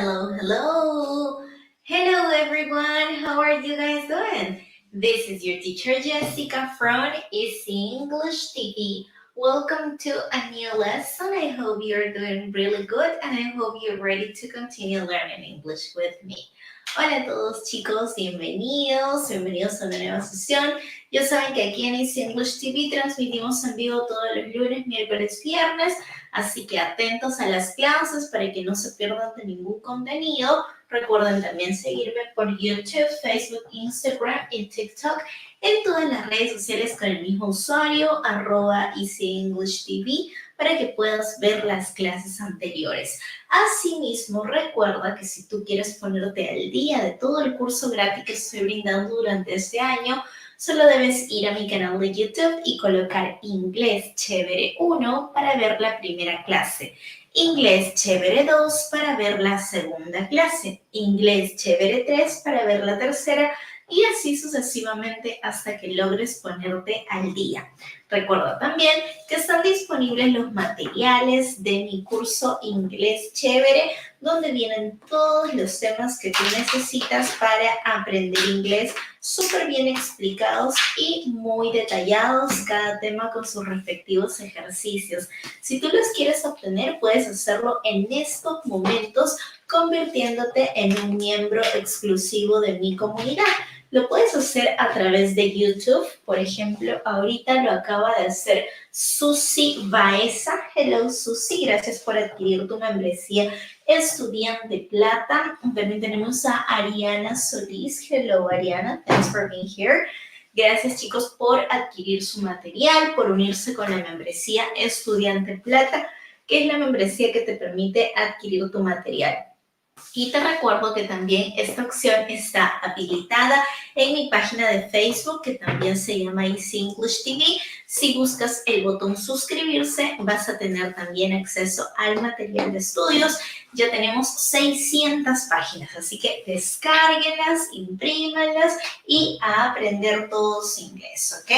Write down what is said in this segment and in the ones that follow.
Hello, hello. Hello, everyone. How are you guys doing? This is your teacher Jessica from Easy English TV. Welcome to a new lesson. I hope you're doing really good and I hope you're ready to continue learning English with me. Hola a todos chicos, bienvenidos a una nueva sesión. Ya saben que aquí en Easy English TV transmitimos en vivo todos los lunes, miércoles, viernes, así que atentos a las clases para que no se pierdan de ningún contenido. Recuerden también seguirme por YouTube, Facebook, Instagram y TikTok en todas las redes sociales con el mismo usuario, @EasyEnglishTV, para que puedas ver las clases anteriores. Asimismo, recuerda que si tú quieres ponerte al día de todo el curso gratis que estoy brindando durante este año, solo debes ir a mi canal de YouTube y colocar Inglés Chévere 1 para ver la primera clase, Inglés Chévere 2 para ver la segunda clase, Inglés Chévere 3 para ver la tercera y así sucesivamente hasta que logres ponerte al día. Recuerda también que están disponibles los materiales de mi curso Inglés Chévere, donde vienen todos los temas que tú necesitas para aprender inglés, súper bien explicados y muy detallados, cada tema con sus respectivos ejercicios. Si tú los quieres obtener, puedes hacerlo en estos momentos, convirtiéndote en un miembro exclusivo de mi comunidad. Lo puedes hacer a través de YouTube. Por ejemplo, ahorita lo acaba de hacer Susi Baeza. Hello, Susi. Gracias por adquirir tu membresía Estudiante Plata. También tenemos a Ariana Solís. Hello, Ariana. Thanks for being here. Gracias, chicos, por adquirir su material, por unirse con la membresía Estudiante Plata, que es la membresía que te permite adquirir tu material. Y te recuerdo que también esta opción está habilitada en mi página de Facebook, que también se llama Easy English TV. Si buscas el botón suscribirse, vas a tener también acceso al material de estudios. Ya tenemos 600 páginas, así que descárguenlas, imprímanlas y a aprender todos inglés, ¿ok?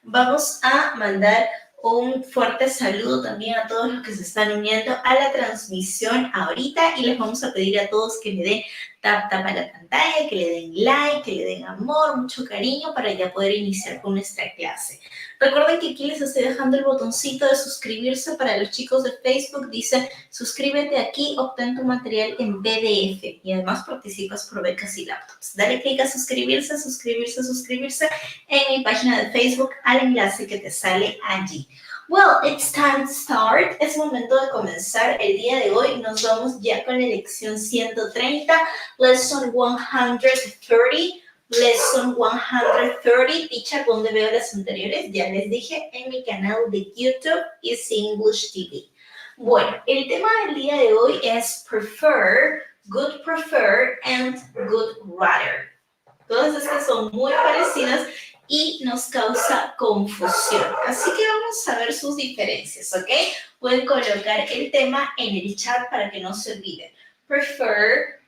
Vamos a mandar un fuerte saludo también a todos los que se están uniendo a la transmisión ahorita y les vamos a pedir a todos que le den tap a la pantalla, que le den like, que le den amor, mucho cariño para ya poder iniciar con nuestra clase. Recuerden que aquí les estoy dejando el botoncito de suscribirse para los chicos de Facebook. Dice, suscríbete aquí, obtén tu material en PDF y además participas por becas y laptops. Dale clic a suscribirse en mi página de Facebook al enlace que te sale allí. Well, it's time to start. Es momento de comenzar. El día de hoy nos vamos ya con la lección 130, lesson 130. Lesson 130, teacher, ¿dónde veo las anteriores? Ya les dije, en mi canal de YouTube, Easy English TV. Bueno, el tema del día de hoy es prefer, and good rather. Todas estas son muy parecidas y nos causa confusión. Así que vamos a ver sus diferencias, ¿ok? Pueden colocar el tema en el chat para que no se olviden. Prefer,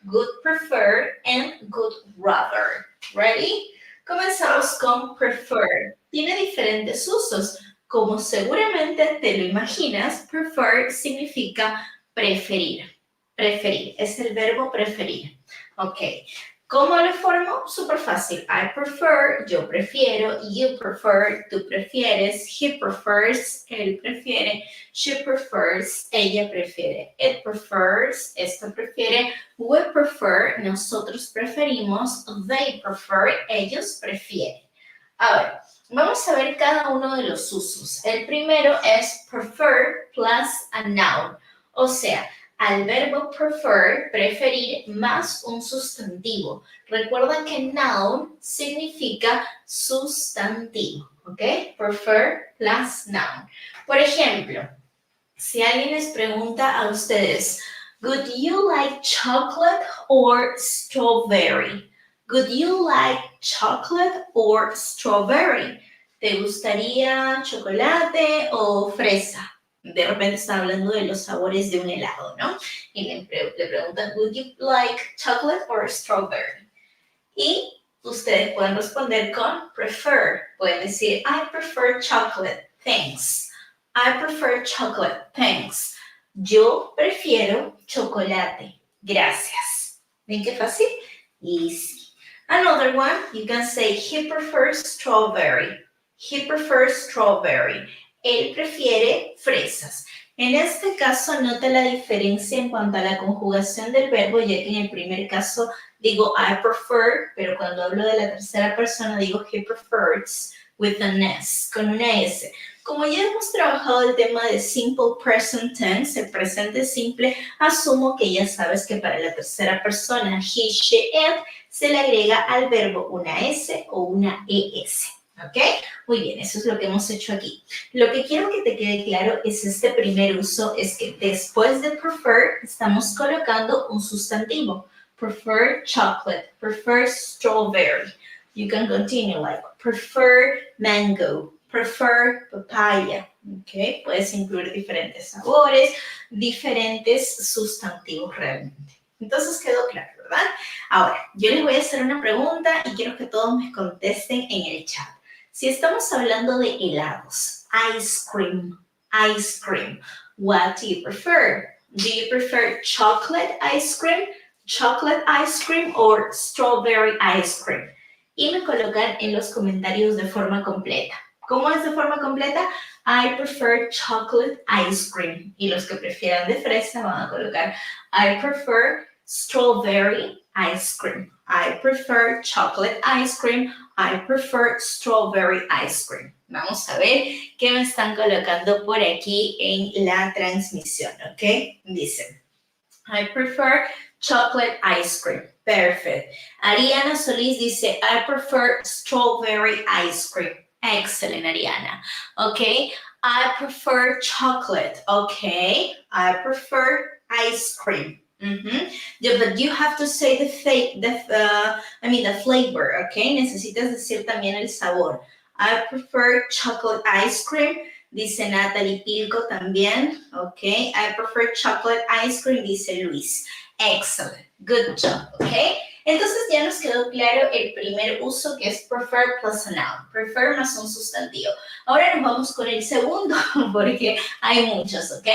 and good rather. ¿Ready? Comenzamos con prefer. Tiene diferentes usos. Como seguramente te lo imaginas, prefer significa preferir. Preferir, es el verbo preferir. Ok. ¿Cómo lo formo? Súper fácil. I prefer, yo prefiero. You prefer, tú prefieres. He prefers, él prefiere. She prefers, ella prefiere. It prefers, esto prefiere. We prefer, nosotros preferimos. They prefer, ellos prefieren. Ahora, vamos a ver cada uno de los usos. El primero es prefer plus a noun. O sea, al verbo prefer, preferir, más un sustantivo. Recuerda que noun significa sustantivo, ¿ok? Prefer plus noun. Por ejemplo, si alguien les pregunta a ustedes, would you like chocolate or strawberry? Would you like chocolate or strawberry? ¿Te gustaría chocolate o fresa? De repente están hablando de los sabores de un helado, ¿no? Y le preguntan, would you like chocolate or strawberry? Y ustedes pueden responder con prefer. Pueden decir, I prefer chocolate, thanks. I prefer chocolate, thanks. Yo prefiero chocolate. Gracias. ¿Ven qué fácil? Easy. Another one, you can say, he prefers strawberry. He prefers strawberry. Él prefiere fresas. En este caso, nota la diferencia en cuanto a la conjugación del verbo, ya que en el primer caso digo I prefer, pero cuando hablo de la tercera persona digo he prefers with an S, con una S. Como ya hemos trabajado el tema de simple present tense, el presente simple, asumo que ya sabes que para la tercera persona, he, she, it, se le agrega al verbo una S o una ES. ¿Ok? Muy bien, eso es lo que hemos hecho aquí. Lo que quiero que te quede claro es este primer uso, es que después de prefer estamos colocando un sustantivo. Prefer chocolate, prefer strawberry. You can continue like prefer mango, prefer papaya. ¿Ok? Puedes incluir diferentes sabores, diferentes sustantivos realmente. Entonces quedó claro, ¿verdad? Ahora, yo les voy a hacer una pregunta y quiero que todos me contesten en el chat. Si estamos hablando de helados, ice cream, what do you prefer? Do you prefer chocolate ice cream or strawberry ice cream? Y me colocan en los comentarios de forma completa. ¿Cómo es de forma completa? I prefer chocolate ice cream. Y los que prefieran de fresa van a colocar I prefer strawberry ice cream. I prefer chocolate ice cream. I prefer strawberry ice cream. Vamos a ver qué me están colocando por aquí en la transmisión, ¿ok? Dicen, I prefer chocolate ice cream. Perfect. Ariana Solís dice, I prefer strawberry ice cream. Excellent, Ariana. Okay, I prefer chocolate. Okay, I prefer ice cream. Yeah, but you have to say the flavor, okay? Necesitas decir también el sabor. I prefer chocolate ice cream. Dice Natalie Pilco también. Okay, I prefer chocolate ice cream, dice Luis. Excellent. Good job, okay? Entonces ya nos quedó claro el primer uso, que es prefer plus a noun. Prefer más un sustantivo. Ahora nos vamos con el segundo, porque hay muchos, ¿ok?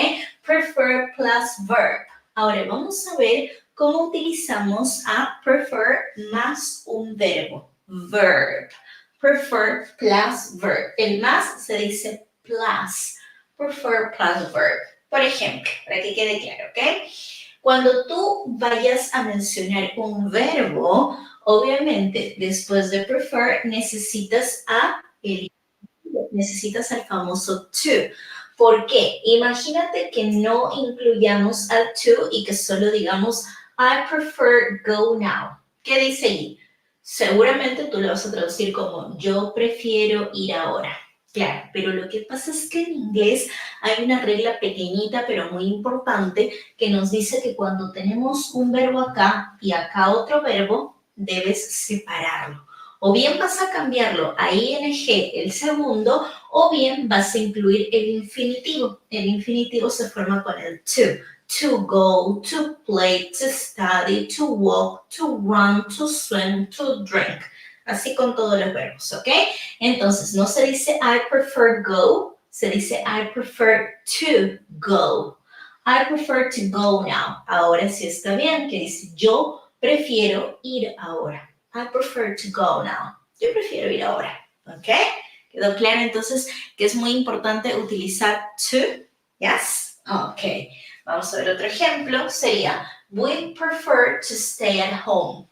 Prefer plus verb. Ahora vamos a ver cómo utilizamos a prefer más un verbo. Verb. Prefer plus verb. El más se dice plus. Prefer plus verb. Por ejemplo, para que quede claro, ¿ok? Cuando tú vayas a mencionar un verbo, obviamente, después de prefer, necesitas el famoso to. ¿Por qué? Imagínate que no incluyamos al to y que solo digamos I prefer go now. ¿Qué dice ahí? Seguramente tú lo vas a traducir como yo prefiero ir ahora. Claro, pero lo que pasa es que en inglés hay una regla pequeñita pero muy importante que nos dice que cuando tenemos un verbo acá y acá otro verbo, debes separarlo. O bien vas a cambiarlo a ing, el segundo, o bien vas a incluir el infinitivo. El infinitivo se forma con el to. To go, to play, to study, to walk, to run, to swim, to drink. Así con todos los verbos, ¿ok? Entonces, no se dice I prefer go, se dice I prefer to go. I prefer to go now. Ahora sí está bien, que dice yo prefiero ir ahora. I prefer to go now. Yo prefiero ir ahora, ¿ok? ¿Quedó claro entonces que es muy importante utilizar to? Yes? Ok. Vamos a ver otro ejemplo. Sería, we prefer to stay at home.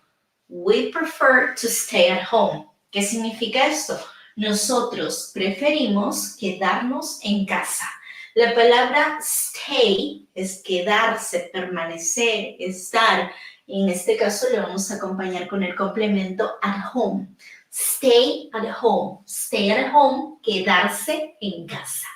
We prefer to stay at home. ¿Qué significa esto? Nosotros preferimos quedarnos en casa. La palabra stay es quedarse, permanecer, estar. En este caso lo vamos a acompañar con el complemento at home. Stay at home. Stay at home, quedarse en casa.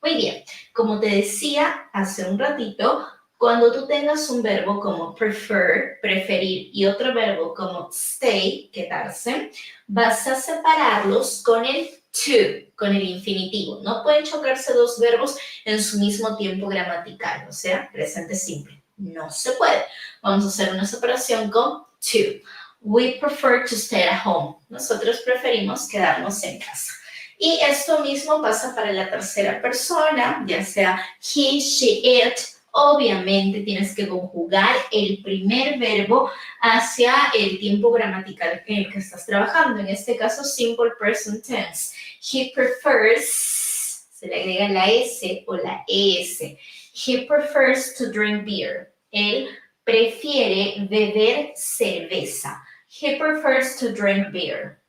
Muy bien, como te decía hace un ratito, cuando tú tengas un verbo como prefer, preferir, y otro verbo como stay, quedarse, vas a separarlos con el to, con el infinitivo. No pueden chocarse dos verbos en su mismo tiempo gramatical, o sea, presente simple. No se puede. Vamos a hacer una separación con to. We prefer to stay at home. Nosotros preferimos quedarnos en casa. Y esto mismo pasa para la tercera persona, ya sea he, she, it, Obviamente tienes que conjugar el primer verbo hacia el tiempo gramatical en el que estás trabajando. En este caso, simple present tense. He prefers, se le agrega la S o la ES. He prefers to drink beer. Él prefiere beber cerveza. He prefers to drink beer.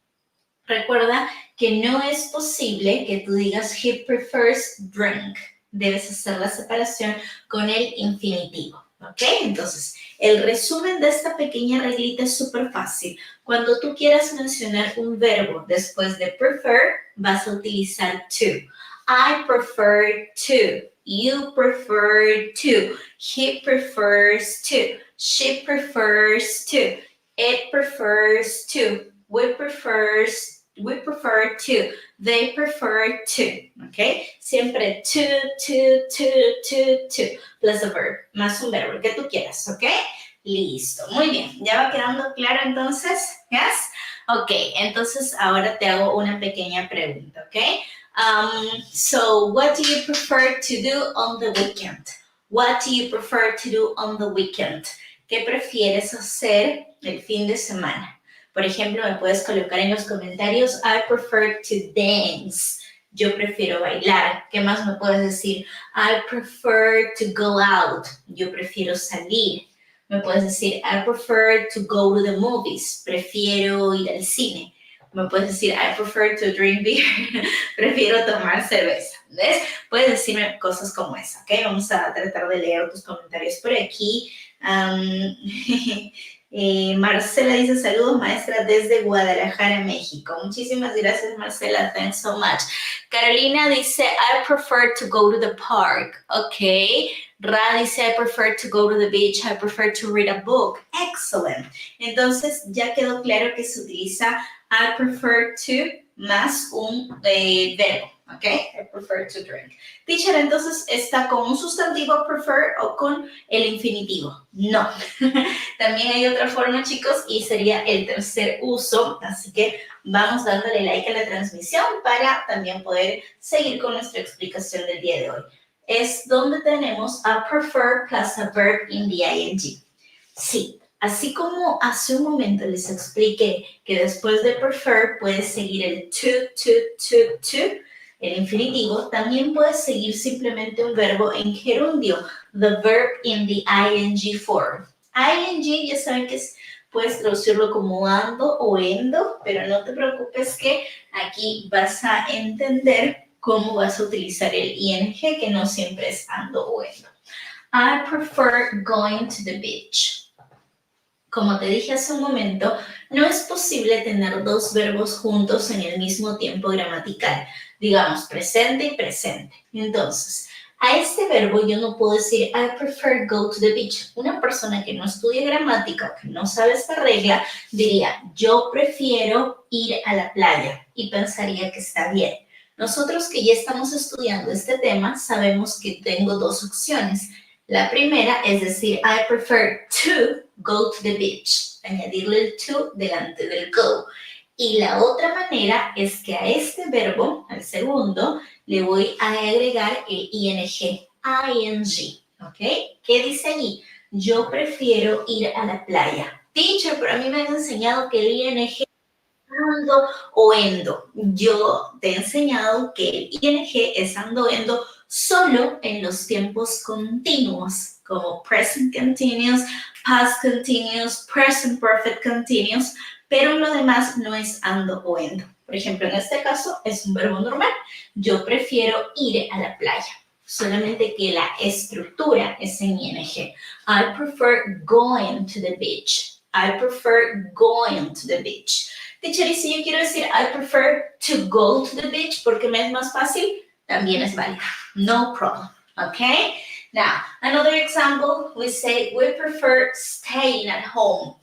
Recuerda que no es posible que tú digas he prefers drink. Debes hacer la separación con el infinitivo, ¿ok? Entonces, el resumen de esta pequeña reglita es súper fácil. Cuando tú quieras mencionar un verbo después de prefer, vas a utilizar to. I prefer to. You prefer to. He prefers to. She prefers to. It prefers to. We prefer to, they prefer to, ¿ok? Siempre to, plus a verb, más un verbo, el que tú quieras, ¿ok? Listo, muy bien, ¿ya va quedando claro entonces? ¿Yes? Ok, entonces ahora te hago una pequeña pregunta, ¿ok? So, what do you prefer to do on the weekend? What do you prefer to do on the weekend? ¿Qué prefieres hacer el fin de semana? Por ejemplo, me puedes colocar en los comentarios, I prefer to dance. Yo prefiero bailar. ¿Qué más me puedes decir? I prefer to go out. Yo prefiero salir. Me puedes decir, I prefer to go to the movies. Prefiero ir al cine. Me puedes decir, I prefer to drink beer. Prefiero tomar cerveza. ¿Ves? Puedes decirme cosas como esa, ¿ok? Vamos a tratar de leer tus comentarios por aquí. Marcela dice, saludos maestra desde Guadalajara, México. Muchísimas gracias, Marcela. Thanks so much. Carolina dice, I prefer to go to the park. Ok. Ra dice, I prefer to go to the beach. I prefer to read a book. Excellent. Entonces, ya quedó claro que se utiliza I prefer to más un verbo. ¿Ok? I prefer to drink. Teacher, entonces, ¿está con un sustantivo prefer o con el infinitivo? No. También hay otra forma, chicos, y sería el tercer uso. Así que vamos dándole like a la transmisión para también poder seguir con nuestra explicación del día de hoy. Es donde tenemos a prefer plus a verb in the ing. Sí. Así como hace un momento les expliqué que después de prefer puedes seguir el to, el infinitivo, también puedes seguir simplemente un verbo en gerundio, the verb in the ing form. Ing, ya saben que puedes traducirlo como ando o endo, pero no te preocupes que aquí vas a entender cómo vas a utilizar el ing, que no siempre es ando o endo. I prefer going to the beach. Como te dije hace un momento, no es posible tener dos verbos juntos en el mismo tiempo gramatical. Digamos, presente y presente. Entonces, a este verbo yo no puedo decir I prefer go to the beach. Una persona que no estudia gramática o que no sabe esta regla diría yo prefiero ir a la playa y pensaría que está bien. Nosotros que ya estamos estudiando este tema sabemos que tengo dos opciones. La primera es decir I prefer to go to the beach, añadirle el to delante del go. Y la otra manera es que a este verbo, al segundo, le voy a agregar el ing, ¿ok? ¿Qué dice allí? Yo prefiero ir a la playa. Teacher, pero a mí me han enseñado que el ing es ando o endo. Yo te he enseñado que el ing es ando o endo solo en los tiempos continuos, como present continuous, past continuous, present perfect continuous, pero lo demás no es ando o endo. Por ejemplo, en este caso es un verbo normal. Yo prefiero ir a la playa. Solamente que la estructura es en ing. I prefer going to the beach. I prefer going to the beach. Teacher, y si yo quiero decir I prefer to go to the beach porque me es más fácil, también es válido. No problem. Okay? Now, another example, we say we prefer staying at home.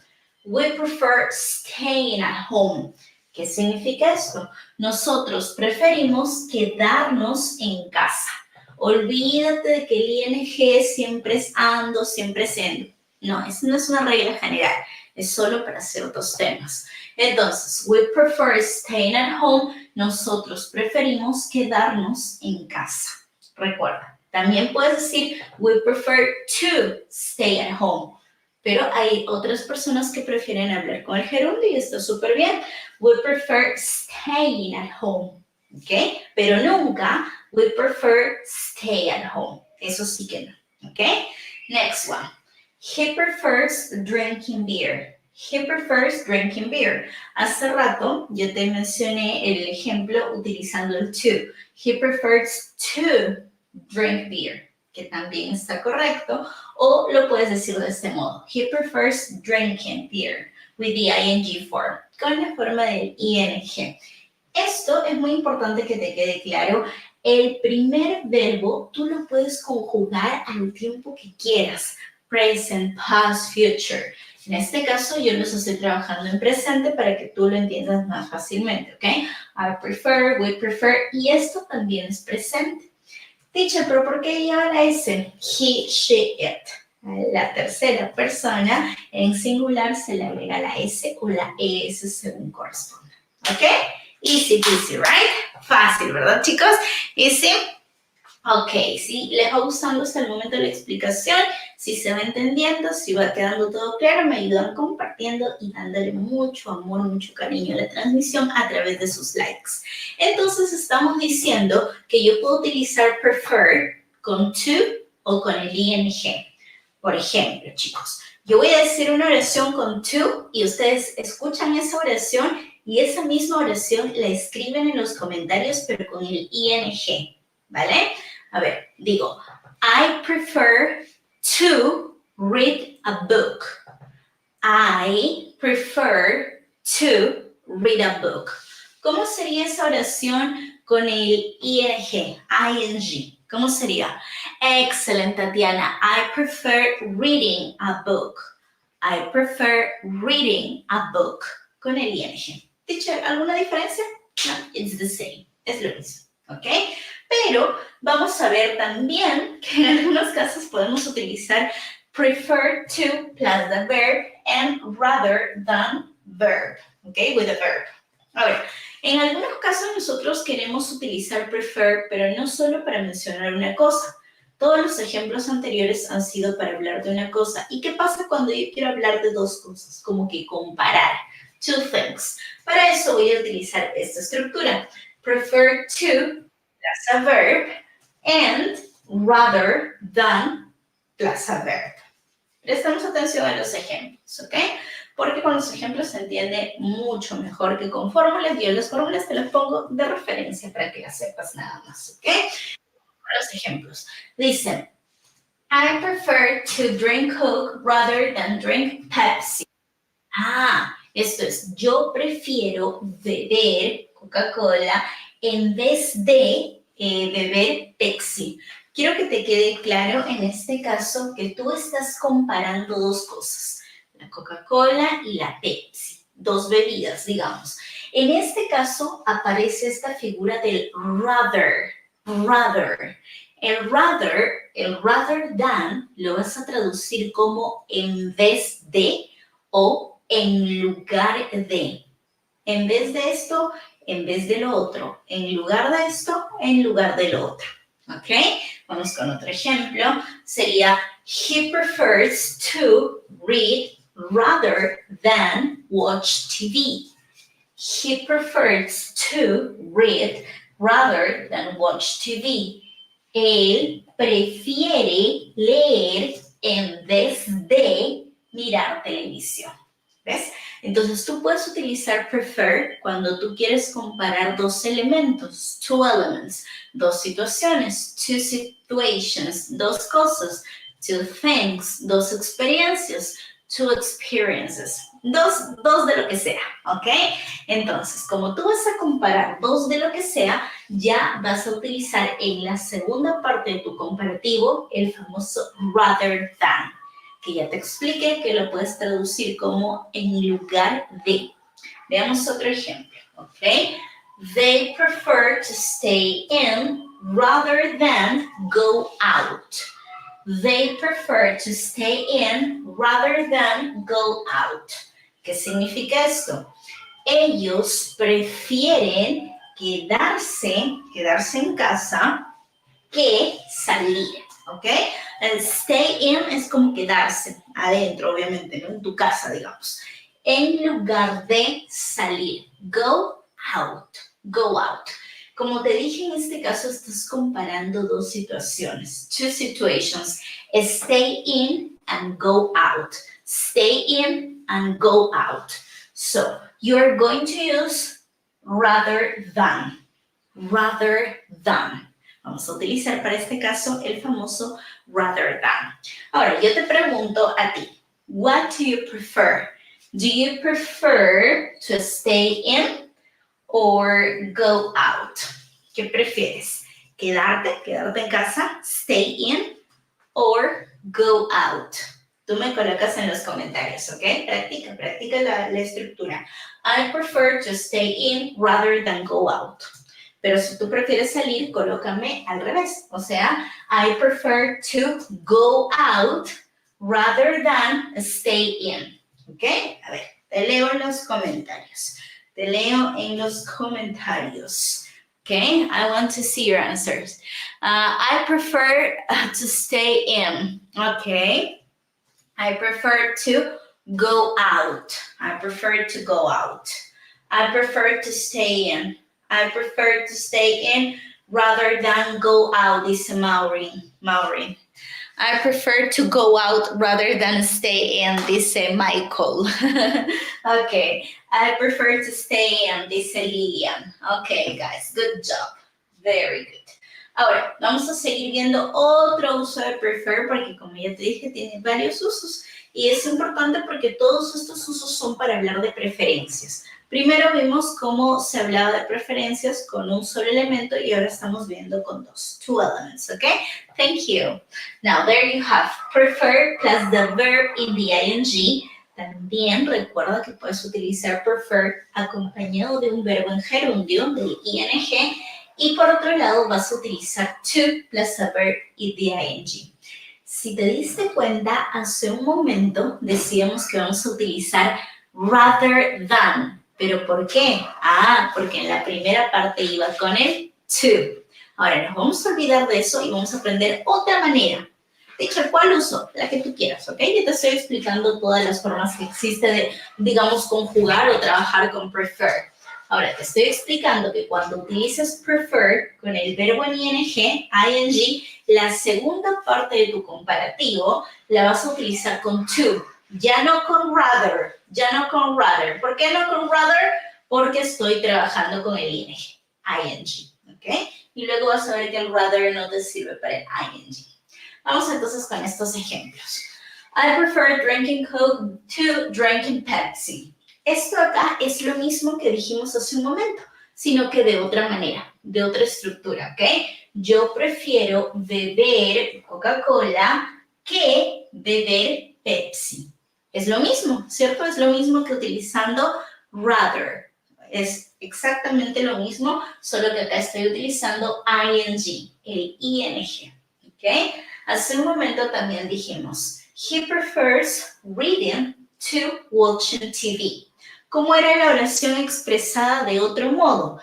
We prefer staying at home. ¿Qué significa esto? Nosotros preferimos quedarnos en casa. Olvídate de que el ing siempre es ando, siempre es endo. No, eso no es una regla general. Es solo para ciertos temas. Entonces, we prefer staying at home. Nosotros preferimos quedarnos en casa. Recuerda, También puedes decir, we prefer to stay at home. Pero hay otras personas que prefieren hablar con el gerundio y está súper bien. We prefer staying at home. ¿Ok? Pero nunca, we prefer stay at home. Eso sí que no. ¿Ok? Next one. He prefers drinking beer. He prefers drinking beer. Hace rato yo te mencioné el ejemplo utilizando el to. He prefers to drink beer, que también está correcto. O lo puedes decir de este modo. He prefers drinking beer with the ing form, con la forma del ing. Esto es muy importante que te quede claro. El primer verbo tú lo puedes conjugar al tiempo que quieras. Present, past, future. En este caso yo los estoy trabajando en presente para que tú lo entiendas más fácilmente, ¿ok? I prefer, we prefer, y esto también es presente. Teacher, ¿pero por qué lleva la S? He, she, it. La tercera persona en singular se le agrega la S o la ES según corresponda, ¿ok? Easy peasy, right? Fácil, ¿verdad, chicos? Easy. Ok, si les va gustando hasta el momento la explicación, si se va entendiendo, si va quedando todo claro, me ayudan compartiendo y dándole mucho amor, mucho cariño a la transmisión a través de sus likes. Entonces estamos diciendo que yo puedo utilizar prefer con to o con el ing. Por ejemplo, chicos, yo voy a decir una oración con to y ustedes escuchan esa oración y esa misma oración la escriben en los comentarios pero con el ing, ¿vale? A ver, digo, I prefer to read a book. I prefer to read a book. ¿Cómo sería esa oración con el ing? ING. ¿Cómo sería? Excellent, Tatiana. I prefer reading a book. I prefer reading a book. Con el ing. Teacher, ¿alguna diferencia? No, it's the same. Es lo mismo. ¿Ok? Pero vamos a ver también que en algunos casos podemos utilizar prefer to plus the verb and rather than verb. ¿Ok? With a verb. A ver, en algunos casos nosotros queremos utilizar prefer, pero no solo para mencionar una cosa. Todos los ejemplos anteriores han sido para hablar de una cosa. ¿Y qué pasa cuando yo quiero hablar de dos cosas? Como que comparar. Two things. Para eso voy a utilizar esta estructura. Prefer to plus a verb and rather than plus a verb. Prestamos atención a los ejemplos, ¿ok? Porque con los ejemplos se entiende mucho mejor que con fórmulas. Yo las fórmulas te las pongo de referencia para que las sepas nada más, ¿ok? Los ejemplos. Dicen, I prefer to drink Coke rather than drink Pepsi. Esto es, yo prefiero beber Coca-Cola en vez de beber Pepsi. Quiero que te quede claro en este caso que tú estás comparando dos cosas, la Coca-Cola y la Pepsi, dos bebidas, digamos. En este caso aparece esta figura del rather. El rather than, lo vas a traducir como en vez de o en lugar de. En vez de esto, en vez de lo otro. En lugar de esto, en lugar de lo otro. ¿Ok? Vamos con otro ejemplo. Sería, he prefers to read rather than watch TV. He prefers to read rather than watch TV. Él prefiere leer en vez de mirar televisión. ¿Ves? Entonces tú puedes utilizar prefer cuando tú quieres comparar dos elementos, two elements, dos situaciones, two situations, dos cosas, two things, dos experiencias, two experiences, dos de lo que sea, ¿ok? Entonces, como tú vas a comparar dos de lo que sea, ya vas a utilizar en la segunda parte de tu comparativo el famoso rather than, que ya te expliqué que lo puedes traducir como en lugar de. Veamos otro ejemplo, ¿ok? They prefer to stay in rather than go out. They prefer to stay in rather than go out. ¿Qué significa esto? Ellos prefieren quedarse en casa que salir, ¿ok? El stay in es como quedarse adentro, obviamente, ¿no? En tu casa, digamos. En lugar de salir, go out, go out. Como te dije, en este caso estás comparando dos situaciones, two situations, stay in and go out, stay in and go out. So, you're going to use rather than, rather than. Vamos a utilizar para este caso el famoso rather than. Ahora, yo te pregunto a ti, what do you prefer? Do you prefer to stay in or go out? ¿Qué prefieres? ¿Quedarte en casa, stay in, or go out? Tú me colocas en los comentarios, ¿ok? Practica la estructura. I prefer to stay in rather than go out. Pero si tú prefieres salir, colócame al revés. O sea, I prefer to go out rather than stay in. ¿Ok? A ver, te leo en los comentarios. Okay, I want to see your answers. I prefer to stay in. Okay. I prefer to go out. I prefer to go out. I prefer to stay in. I prefer to stay in rather than go out, dice Maureen. I prefer to go out rather than stay in, dice Michael. Okay, I prefer to stay in, dice Lilian. Okay, guys, good job. Very good. Ahora, vamos a seguir viendo otro uso de prefer porque, como ya te dije, tiene varios usos. Y es importante porque todos estos usos son para hablar de preferencias. Primero vimos cómo se hablaba de preferencias con un solo elemento y ahora estamos viendo con dos, two elements, okay? Thank you. Now, there you have prefer plus the verb in the ing. También recuerda que puedes utilizar prefer acompañado de un verbo en gerundio, del ing, y por otro lado vas a utilizar to plus a verb in the ing. Si te diste cuenta, hace un momento decíamos que vamos a utilizar rather than. ¿Pero por qué? Porque en la primera parte iba con el to. Ahora nos vamos a olvidar de eso y vamos a aprender otra manera. Teacher, ¿cuál uso? La que tú quieras, ¿ok? Yo te estoy explicando todas las formas que existe de, digamos, conjugar o trabajar con prefer. Ahora, te estoy explicando que cuando utilices prefer con el verbo en ing, la segunda parte de tu comparativo la vas a utilizar con to. Ya no con rather. ¿Por qué no con rather? Porque estoy trabajando con el ing, ¿ok? Y luego vas a ver que el rather no te sirve para el ing. Vamos entonces con estos ejemplos. I prefer drinking Coke to drinking Pepsi. Esto acá es lo mismo que dijimos hace un momento, sino que de otra manera, de otra estructura, ¿ok? Yo prefiero beber Coca-Cola que beber Pepsi. Es lo mismo, ¿cierto? Es lo mismo que utilizando rather. Es exactamente lo mismo, solo que acá estoy utilizando ing, el ing, ¿ok? Hace un momento también dijimos, he prefers reading to watching TV. ¿Cómo era la oración expresada de otro modo?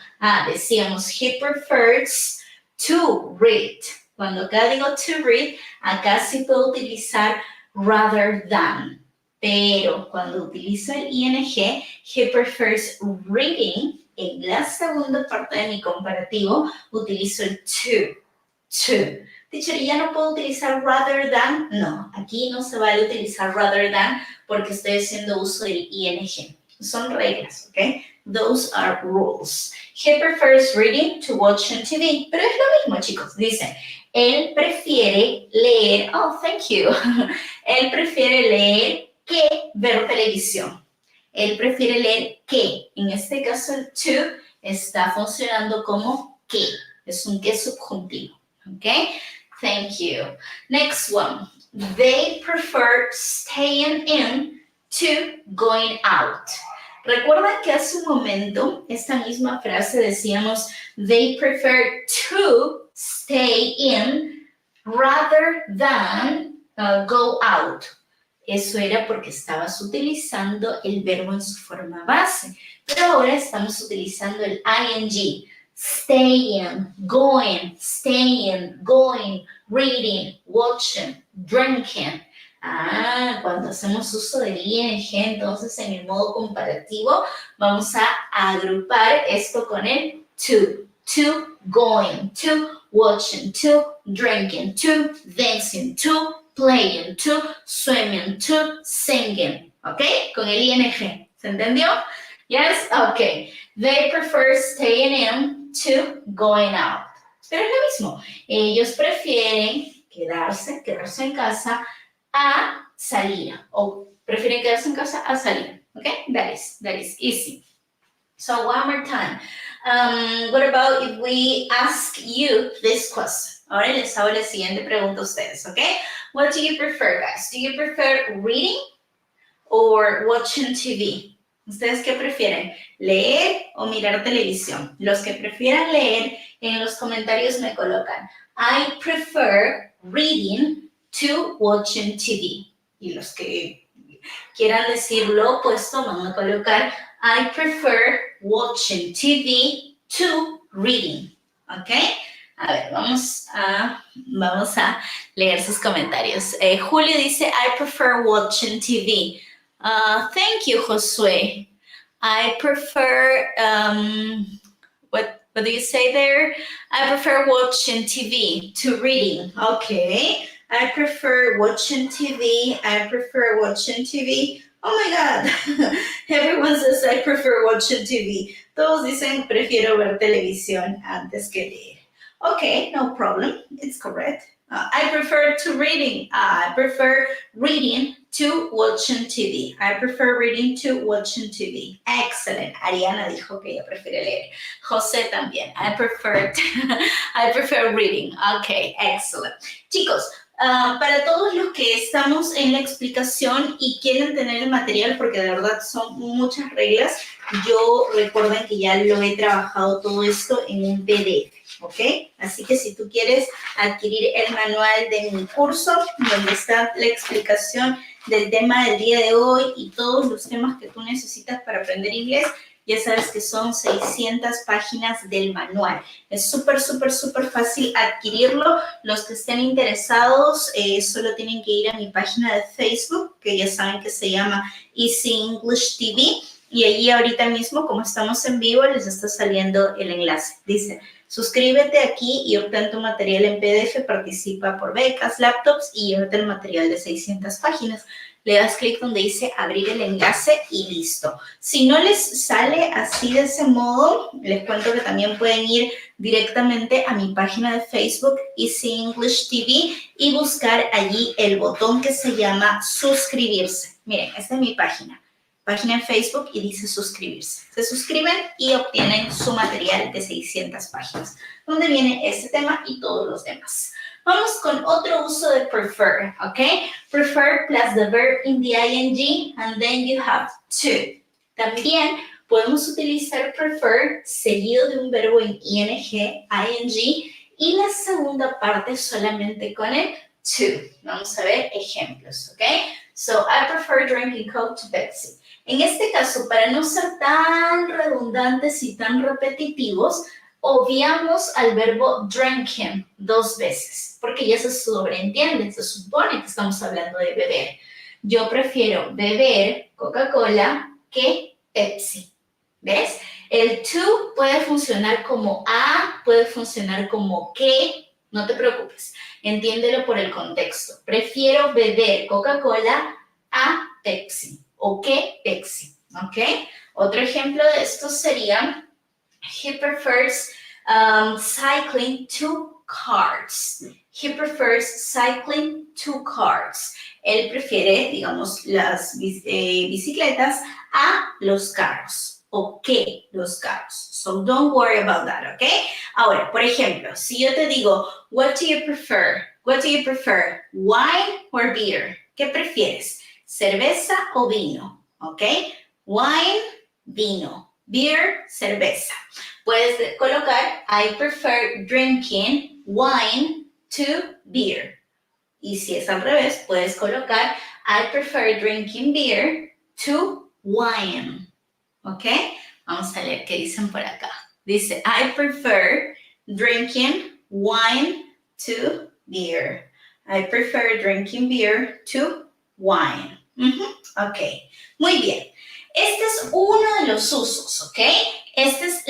Decíamos, he prefers to read. Cuando acá digo to read, acá sí puedo utilizar rather than. Pero cuando utilizo el ing, he prefers reading, en la segunda parte de mi comparativo, utilizo el to. Teacher, ¿ya no puedo utilizar rather than? No, aquí no se vale utilizar rather than porque estoy haciendo uso del ing. Son reglas, ¿ok? Those are rules. He prefers reading to watching TV. Pero es lo mismo, chicos. Dice, él prefiere leer, oh, thank you. Él prefiere leer que ver televisión. Él prefiere leer que. En este caso, el to está funcionando como que. Es un que subjuntivo. ¿Ok? Thank you. Next one. They prefer staying in to going out. Recuerda que hace un momento, esta misma frase decíamos, they prefer to stay in rather than go out. Eso era porque estabas utilizando el verbo en su forma base, pero ahora estamos utilizando el ing. staying, going, reading, watching, drinking. Cuando hacemos uso del ing, entonces en el modo comparativo vamos a agrupar esto con el to, going, to, watching, to, drinking, to, dancing, to, playing, to, swimming, to, singing. ¿Ok? Con el ing. ¿Se entendió? Yes? Ok. They prefer staying in to going out. Pero es lo mismo. Ellos prefieren quedarse en casa a salir. O prefieren quedarse en casa a salir. Okay? That is easy. So one more time. What about if we ask you this question? Ahora les hago la siguiente pregunta a ustedes, okay? What do you prefer, guys? Do you prefer reading or watching TV? ¿Ustedes qué prefieren? ¿Leer o mirar televisión? Los que prefieran leer, en los comentarios me colocan I prefer reading to watching TV. Y los que quieran decir lo opuesto van a colocar I prefer watching TV to reading. ¿Ok? A ver, vamos a leer sus comentarios. Julio dice I prefer watching TV. Thank you, Josué. I prefer, what do you say there? I prefer watching TV to reading. Okay. I prefer watching TV. I prefer watching TV. Oh my God. Everyone says I prefer watching TV. Todos dicen prefiero ver televisión antes que leer. Okay, no problem. It's correct. I prefer to reading. I prefer reading to watching TV. I prefer reading to watching TV. Excellent. Ariana dijo que ella prefiere leer. José también. I prefer reading. Okay, excellent. Chicos, para todos los que estamos en la explicación y quieren tener el material, porque de verdad son muchas reglas, yo recuerden que ya lo he trabajado todo esto en un PDF. ¿Ok? Así que si tú quieres adquirir el manual de mi curso, donde está la explicación del tema del día de hoy y todos los temas que tú necesitas para aprender inglés, ya sabes que son 600 páginas del manual. Es súper fácil adquirirlo. Los que estén interesados solo tienen que ir a mi página de Facebook, que ya saben que se llama EasyEnglish TV, y allí ahorita mismo, como estamos en vivo, les está saliendo el enlace. Dice, suscríbete aquí y obtén tu material en PDF, participa por becas, laptops y llévate el material de 600 páginas. Le das clic donde dice abrir el enlace y listo. Si no les sale así de ese modo, les cuento que también pueden ir directamente a mi página de Facebook, EasyEnglish TV, y buscar allí el botón que se llama suscribirse. Miren, esta es mi página en Facebook y dice suscribirse. Se suscriben y obtienen su material de 600 páginas, donde viene este tema y todos los demás. Vamos con otro uso de prefer, ¿ok? Prefer plus the verb in the ing, and then you have to. También podemos utilizar prefer seguido de un verbo en ing, y la segunda parte solamente con el to. Vamos a ver ejemplos, ¿ok? So, I prefer drinking Coke to Pepsi. En este caso, para no ser tan redundantes y tan repetitivos, obviamos al verbo drinking 2 veces, porque ya se sobreentiende, se supone que estamos hablando de beber. Yo prefiero beber Coca-Cola que Pepsi. ¿Ves? El to puede funcionar como a, puede funcionar como que, no te preocupes, entiéndelo por el contexto. Prefiero beber Coca-Cola a Pepsi. ¿O qué Pepsi? ¿Ok? Otro ejemplo de esto sería, he prefers cycling 2 cars. He prefers cycling 2 cars. Él prefiere, digamos, las bicicletas a los carros. ¿O qué los carros? So don't worry about that, ¿ok? Ahora, por ejemplo, si yo te digo, what do you prefer? What do you prefer? Wine or beer? ¿Qué prefieres? ¿Cerveza o vino? ¿Ok? Wine, vino. Beer, cerveza. Puedes colocar, I prefer drinking wine to beer. Y si es al revés, puedes colocar, I prefer drinking beer to wine. ¿Ok? Vamos a leer qué dicen por acá. Dice, I prefer drinking wine to beer. I prefer drinking beer to wine. Ok, muy bien. Este es uno de los usos, ¿ok? Esta es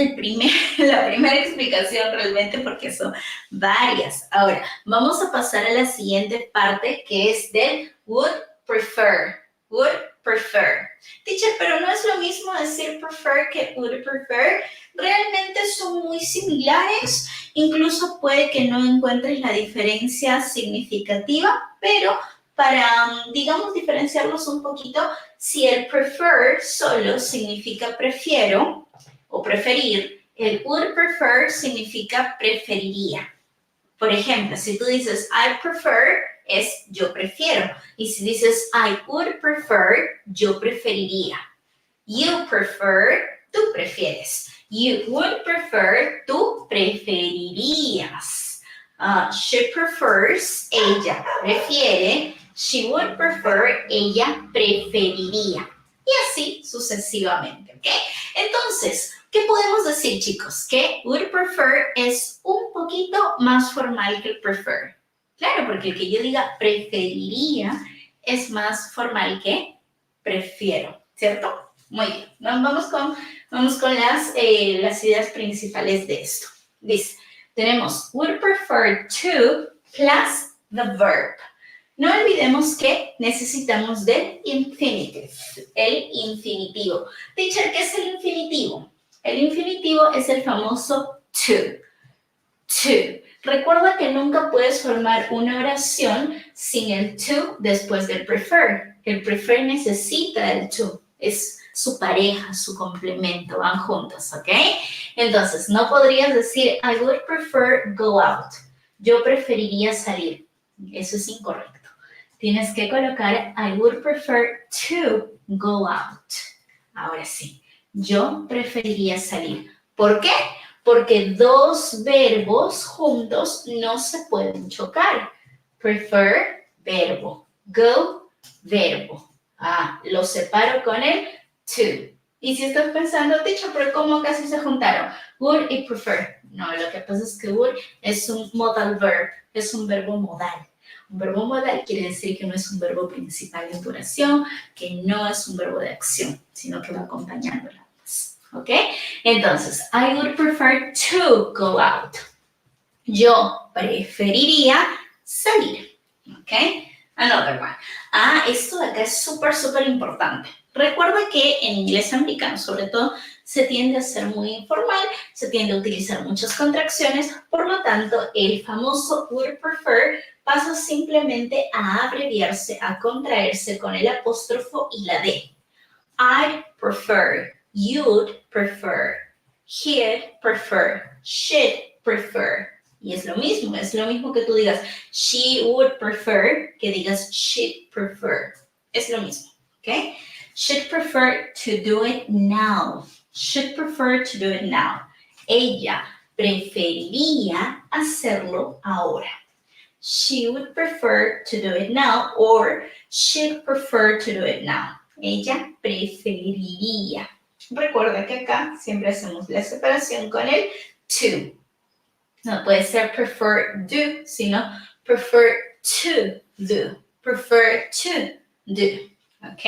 la primera explicación realmente porque son varias. Ahora, vamos a pasar a la siguiente parte que es del would prefer. Would prefer. Teacher, pero no es lo mismo decir prefer que would prefer. Realmente son muy similares. Incluso puede que no encuentres la diferencia significativa, pero para, digamos, diferenciarlos un poquito, si el prefer solo significa prefiero o preferir, el would prefer significa preferiría. Por ejemplo, si tú dices I prefer, es yo prefiero. Y si dices I would prefer, yo preferiría. You prefer, tú prefieres. You would prefer, tú preferirías. She prefers, ella prefiere. She would prefer, ella preferiría. Y así sucesivamente, ¿ok? Entonces, ¿qué podemos decir, chicos? Que would prefer es un poquito más formal que el prefer. Claro, porque el que yo diga preferiría es más formal que prefiero, ¿cierto? Muy bien. Vamos con las ideas principales de esto. Dice, tenemos would prefer to plus the verb. No olvidemos que necesitamos del infinitive, el infinitivo. Teacher, ¿qué es el infinitivo? El infinitivo es el famoso to. To. Recuerda que nunca puedes formar una oración sin el to después del prefer. El prefer necesita el to. Es su pareja, su complemento, van juntos, ¿ok? Entonces, no podrías decir, I would prefer go out. Yo preferiría salir. Eso es incorrecto. Tienes que colocar I would prefer to go out. Ahora sí, yo preferiría salir. ¿Por qué? Porque dos verbos juntos no se pueden chocar. Prefer, verbo. Go, verbo. Lo separo con el to. Y si estás pensando, teacher, pero ¿cómo casi se juntaron? Would y prefer. No, lo que pasa es que would es un modal verb, es un verbo modal. Un verbo modal quiere decir que no es un verbo principal de oración, que no es un verbo de acción, sino que va acompañándola. ¿Ok? Entonces, I would prefer to go out. Yo preferiría salir. ¿Ok? Another one. Esto de acá es súper, súper importante. Recuerda que en inglés americano, sobre todo, se tiende a ser muy informal, se tiende a utilizar muchas contracciones, por lo tanto, el famoso would prefer pasa simplemente a abreviarse, a contraerse con el apóstrofo y la D. I'd prefer, you'd prefer, he'd prefer, she'd prefer. Y es lo mismo que tú digas she would prefer, que digas she'd prefer. Es lo mismo, ¿ok? Should prefer to do it now. Should prefer to do it now. Ella preferiría hacerlo ahora. She would prefer to do it now or she'd prefer to do it now. Ella preferiría. Recuerda que acá siempre hacemos la separación con el to. No puede ser prefer do, sino prefer to do. Prefer to do. ¿Ok?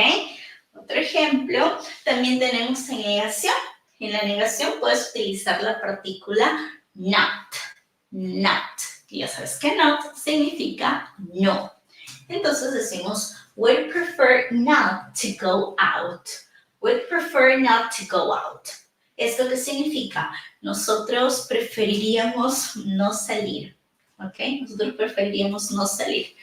Otro ejemplo, también tenemos en negación. En la negación puedes utilizar la partícula not. Not. Y ya sabes que not significa no. Entonces decimos, we'd prefer not to go out. We'd prefer not to go out. ¿Esto qué significa? Nosotros preferiríamos no salir. ¿Ok? Nosotros preferiríamos no salir.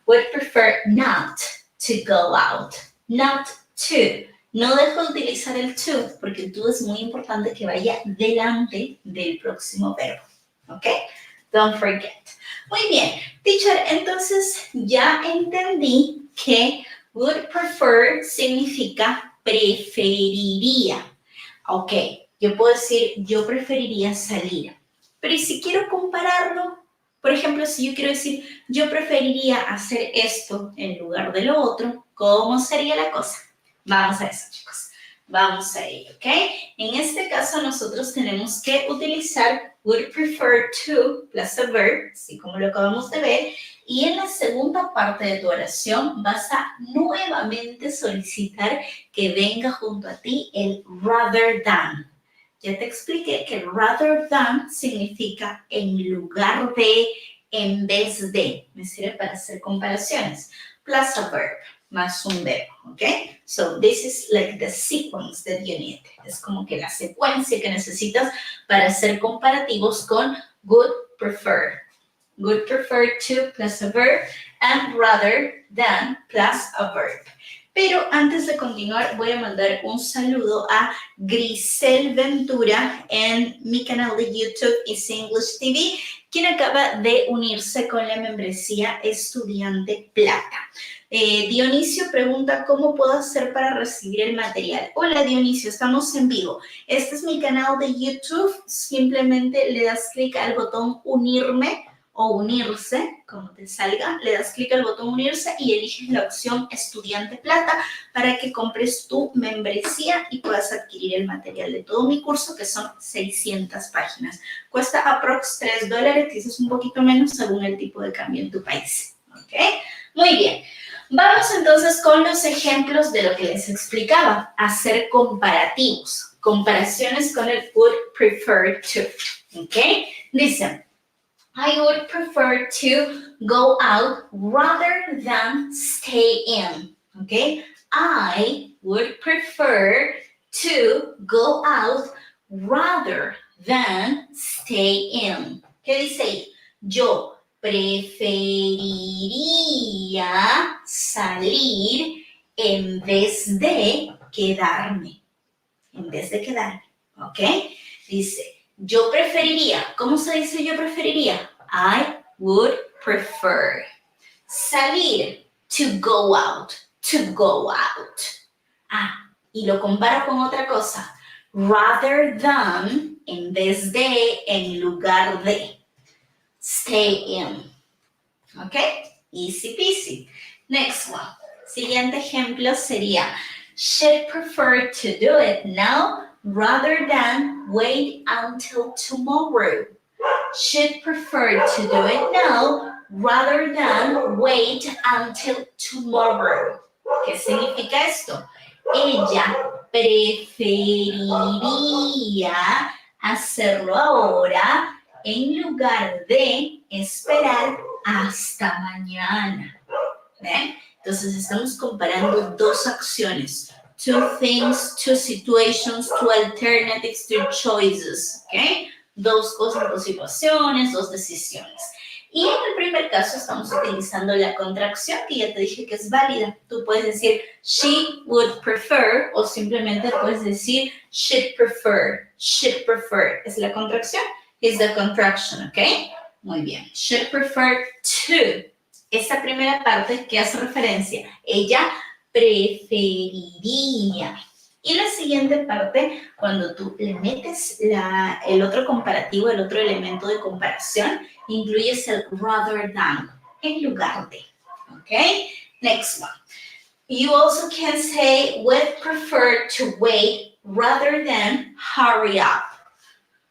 We'd prefer not to go out. Not to. No dejo de utilizar el to porque el to es muy importante que vaya delante del próximo verbo. ¿Ok? Don't forget. Muy bien. Teacher, entonces ya entendí que would prefer significa preferiría. Ok, yo puedo decir yo preferiría salir. Pero ¿y si quiero compararlo? Por ejemplo, si yo quiero decir yo preferiría hacer esto en lugar de lo otro, ¿cómo sería la cosa? Vamos a eso, chicos. Vamos a ello, ¿ok? En este caso nosotros tenemos que utilizar would prefer to plus a verb, así como lo acabamos de ver, y en la segunda parte de tu oración vas a nuevamente solicitar que venga junto a ti el rather than. Ya te expliqué que rather than significa en lugar de, en vez de. Me sirve para hacer comparaciones. Plus a verb, más un verbo, ¿ok? So this is like the sequence that you need. Es como que la secuencia que necesitas para hacer comparativos con would prefer. Would prefer to plus a verb and rather than plus a verb. Pero antes de continuar, voy a mandar un saludo a Grisel Ventura en mi canal de YouTube EasyEnglish TV, quien acaba de unirse con la membresía Estudiante Plata. Dionisio pregunta, ¿cómo puedo hacer para recibir el material? Hola Dionisio, estamos en vivo. Este es mi canal de YouTube. Simplemente le das clic al botón unirme o unirse, como te salga, le das clic al botón unirse y eliges la opción Estudiante Plata para que compres tu membresía y puedas adquirir el material de todo mi curso, que son 600 páginas. Cuesta aprox $3, quizás un poquito menos según el tipo de cambio en tu país. ¿Ok? Muy bien. Vamos entonces con los ejemplos de lo que les explicaba, hacer comparativos, comparaciones con el would prefer to. ¿Ok? Dicen, I would prefer to go out rather than stay in. Okay? I would prefer to go out rather than stay in. ¿Qué dice ahí? Yo preferiría salir en vez de quedarme. En vez de quedarme. ¿Ok? Dice, yo preferiría. ¿Cómo se dice yo preferiría? I would prefer. Salir. To go out. To go out. Ah, y lo comparo con otra cosa. Rather than, en vez de, en lugar de. Stay in. ¿Ok? Easy peasy. Next one. Siguiente ejemplo sería, she'd prefer to do it now rather than wait until tomorrow. She'd prefer to do it now rather than wait until tomorrow. ¿Qué significa esto? Ella preferiría hacerlo ahora en lugar de esperar hasta mañana. ¿Ven? Entonces estamos comparando dos acciones. Two things, two situations, two alternatives, two choices. ¿Ok? Dos cosas, dos situaciones, dos decisiones. Y en el primer caso estamos utilizando la contracción que ya te dije que es válida. Tú puedes decir she would prefer o simplemente puedes decir she'd prefer. She'd prefer es la contracción. Is the contraction, ¿ok? Muy bien. Should prefer to. Esa primera parte que hace referencia. Ella preferiría. Y la siguiente parte, cuando tú le metes el otro comparativo, el otro elemento de comparación, incluyes el rather than, en lugar de. ¿Ok? Next one. You also can say would prefer to wait rather than hurry up.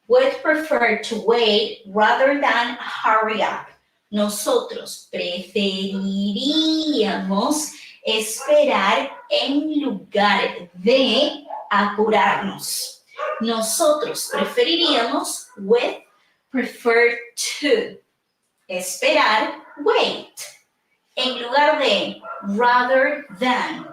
Would prefer to wait rather than hurry up. Nosotros preferiríamos esperar en lugar de apurarnos. Nosotros preferiríamos would prefer to. Esperar, wait. En lugar de rather than.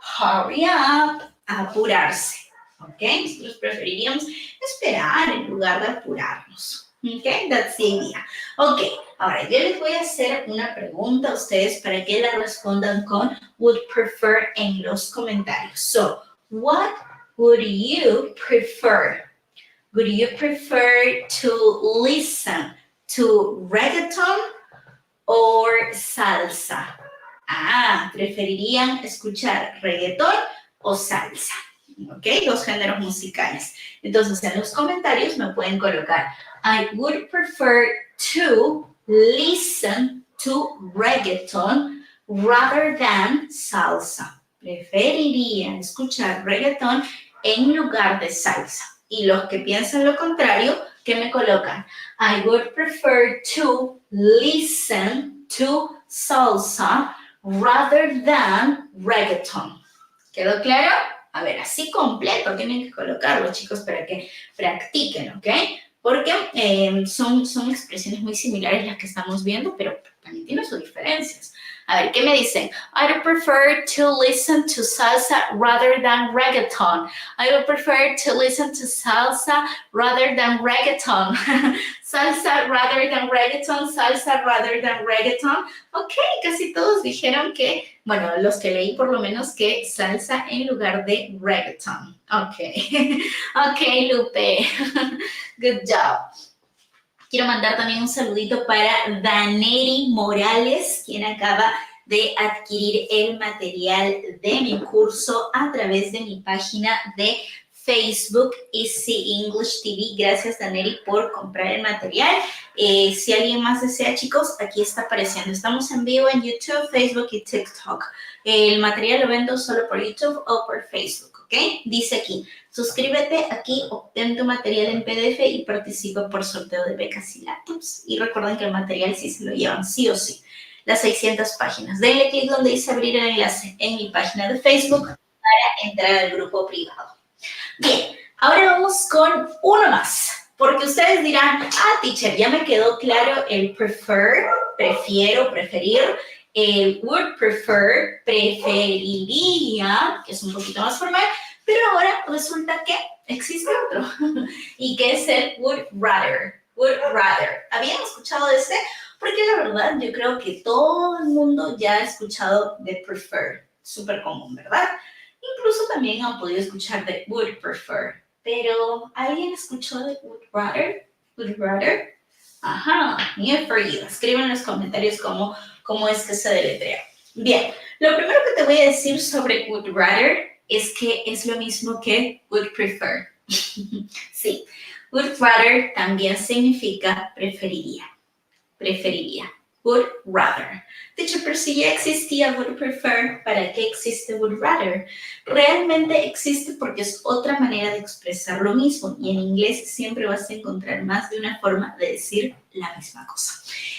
Hurry up, apurarse. ¿Ok? Nosotros preferiríamos esperar en lugar de apurarnos. ¿Ok? That's the idea. Ok, ahora yo les voy a hacer una pregunta a ustedes para que la respondan con would prefer en los comentarios. So, what would you prefer? Would you prefer to listen to reggaeton or salsa? Ah, preferirían escuchar reggaetón o salsa. ¿Ok? Dos géneros musicales. Entonces, en los comentarios me pueden colocar I would prefer to listen to reggaeton rather than salsa. Preferiría escuchar reggaetón en lugar de salsa. Y los que piensan lo contrario, ¿qué me colocan? I would prefer to listen to salsa rather than reggaeton. ¿Quedó claro? A ver, así completo tienen que colocarlo, chicos, para que practiquen, ¿ok? Porque son expresiones muy similares las que estamos viendo, pero también tienen sus diferencias. A ver, ¿qué me dicen? I would prefer to listen to salsa rather than reggaeton. I would prefer to listen to salsa rather than reggaeton. Salsa rather than reggaeton, salsa rather than reggaeton. Ok, casi todos dijeron que, bueno, los que leí por lo menos, que salsa en lugar de reggaeton. Ok, ok, Lupe. Good job. Quiero mandar también un saludito para Daneri Morales, quien acaba de adquirir el material de mi curso a través de mi página de Facebook, EasyEnglish TV. Gracias, Daneri, por comprar el material. Si alguien más desea, chicos, aquí está apareciendo. Estamos en vivo en YouTube, Facebook y TikTok. El material lo vendo solo por YouTube o por Facebook, ¿ok? Dice aquí, suscríbete aquí, obtén tu material en PDF y participa por sorteo de becas y laptops. Y recuerden que el material sí se lo llevan, sí o sí, las 600 páginas. Denle clic donde dice abrir el enlace en mi página de Facebook para entrar al grupo privado. Bien, ahora vamos con uno más, porque ustedes dirán, teacher, ya me quedó claro el prefer, prefiero, preferir, el would prefer, preferiría, que es un poquito más formal, pero ahora resulta que existe otro, y que es el would rather, would rather. ¿Habían escuchado de ese? Porque la verdad yo creo que todo el mundo ya ha escuchado de prefer, súper común, ¿verdad? Incluso también han podido escuchar de would prefer, pero ¿alguien escuchó de would rather? Would rather? Ajá, new for you. Escriban en los comentarios cómo es que se deletrea. Bien, lo primero que te voy a decir sobre would rather es que es lo mismo que would prefer. Sí, would rather también significa preferiría. Preferiría. Would rather. Teacher, pero si ya existía would prefer, ¿para qué existe would rather? Realmente existe porque es otra manera de expresar lo mismo y en inglés siempre vas a encontrar más de una forma de decir la misma cosa.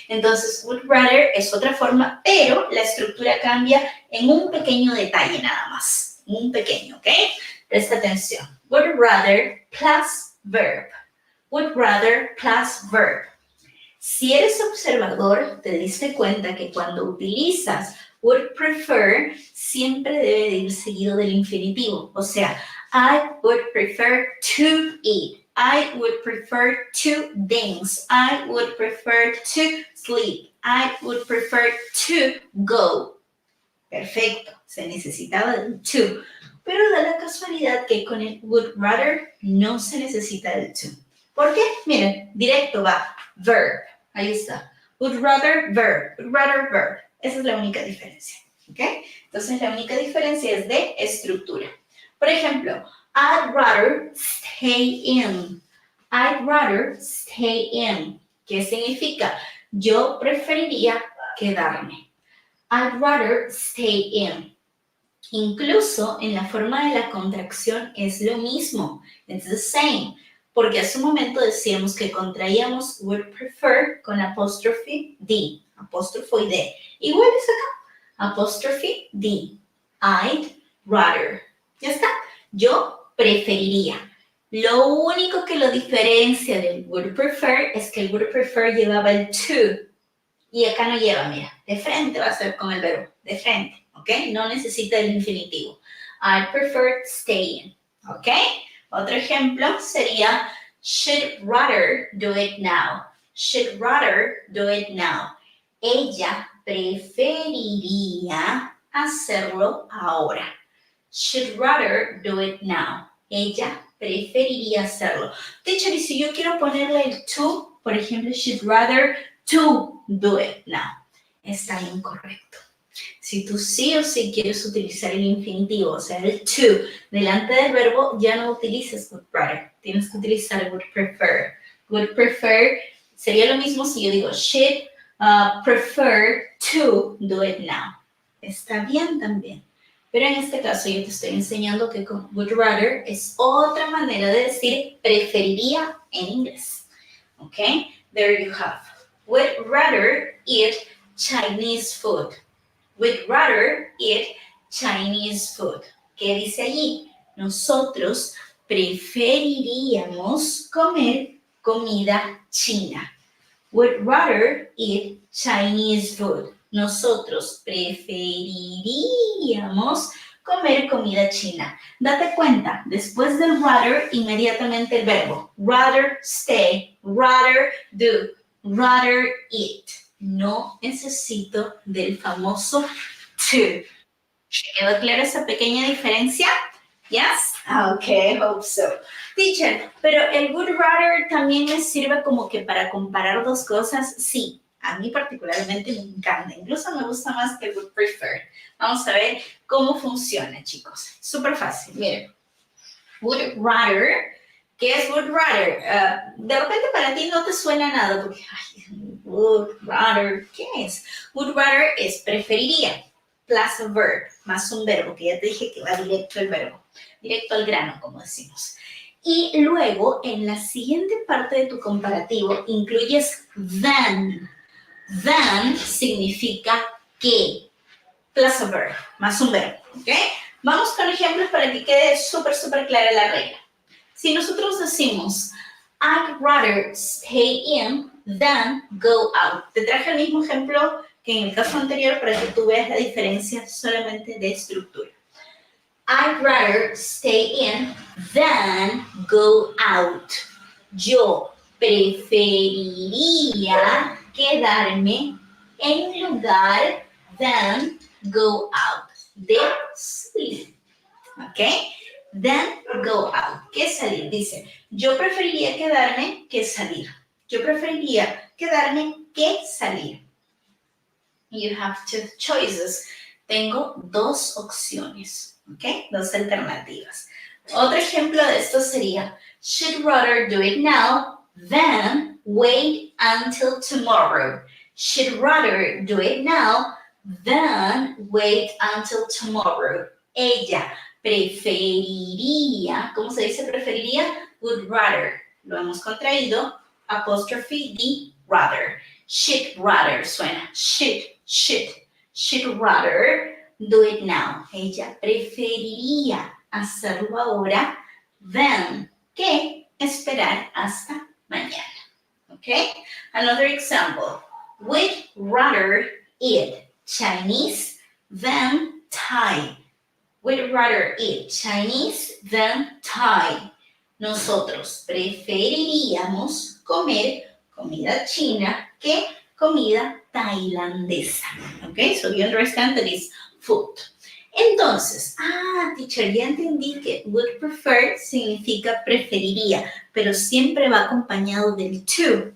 Entonces, would rather es otra forma, pero la estructura cambia en un pequeño detalle nada más. Un pequeño, ¿ok? Presta atención. Would rather plus verb. Would rather plus verb. Si eres observador, te diste cuenta que cuando utilizas would prefer, siempre debe de ir seguido del infinitivo. O sea, I would prefer to eat. I would prefer to dance. I would prefer to sleep. I would prefer to go. Perfecto, se necesitaba del to. Pero da la casualidad que con el would rather no se necesita del to. ¿Por qué? Miren, directo va verb. Ahí está. Would rather verb. Would rather verb. Esa es la única diferencia. ¿Ok? Entonces, la única diferencia es de estructura. Por ejemplo, I'd rather stay in. I'd rather stay in. ¿Qué significa? Yo preferiría quedarme. I'd rather stay in. Incluso en la forma de la contracción es lo mismo. It's the same. Porque hace un momento decíamos que contraíamos would prefer con apóstrofe D, apóstrofo y D. Igual es acá, apóstrofe D, I'd rather. Ya está, yo preferiría. Lo único que lo diferencia del would prefer es que el would prefer llevaba el to y acá no lleva, mira, de frente va a ser con el verbo, de frente, ¿ok? No necesita el infinitivo. I'd prefer staying, ¿ok? Otro ejemplo sería should rather do it now. Should rather do it now. Ella preferiría hacerlo ahora. Should rather do it now. Ella preferiría hacerlo. Teacher, y si yo quiero ponerle el to, por ejemplo, should rather to do it now. Está incorrecto. Si tú sí o sí quieres utilizar el infinitivo, o sea, el to, delante del verbo, ya no utilices would rather. Tienes que utilizar would prefer. Would prefer sería lo mismo si yo digo should prefer to do it now. Está bien también. Pero en este caso yo te estoy enseñando que con would rather es otra manera de decir preferiría en inglés. ¿Ok? There you have. Would rather eat Chinese food. Would rather eat Chinese food. ¿Qué dice allí? Nosotros preferiríamos comer comida china. Would rather eat Chinese food. Nosotros preferiríamos comer comida china. Date cuenta, después del rather, inmediatamente el verbo. Rather stay, rather do, rather eat. No necesito del famoso to. ¿Quedó clara esa pequeña diferencia? Yes? Okay, hope so. Teacher, pero el would rather también me sirve como que para comparar dos cosas. Sí, a mí particularmente me encanta. Incluso me gusta más que el would prefer. Vamos a ver cómo funciona, chicos. Súper fácil. Miren. Would rather. ¿Qué es would rather? De repente para ti no te suena nada porque, ay, would rather, ¿qué es? Would rather es preferiría. Plus a verb, más un verbo, que ya te dije que va directo al verbo, directo al grano, como decimos. Y luego, en la siguiente parte de tu comparativo, incluyes than. Than significa que, plus a verb, más un verbo, ¿ok? Vamos con ejemplos para que quede súper clara la regla. Si nosotros decimos, I'd rather stay in than go out. Te traje el mismo ejemplo que en el caso anterior para que tú veas la diferencia solamente de estructura. I'd rather stay in than go out. Yo preferiría quedarme en lugar than go out. De salir. ¿Ok? Than go out. ¿Qué es salir? Dice, yo preferiría quedarme que salir. Yo preferiría quedarme que salir. You have two choices. Tengo dos opciones, ¿ok? Dos alternativas. Otro ejemplo de esto sería, should rather do it now than wait until tomorrow. Should rather do it now than wait until tomorrow. Ella preferiría, ¿cómo se dice preferiría? Would rather. Lo hemos contraído, apóstrofe D, rather. Should rather suena, should rather do it now. Ella preferiría hacerlo ahora than que esperar hasta mañana. Okay? Another example. Would rather eat Chinese than Thai. Would rather eat Chinese than Thai. Nosotros preferiríamos comer comida china que comida tailandesa. ¿Ok? So you understand that it's food. Entonces, teacher, ya entendí que would prefer significa preferiría, pero siempre va acompañado del to.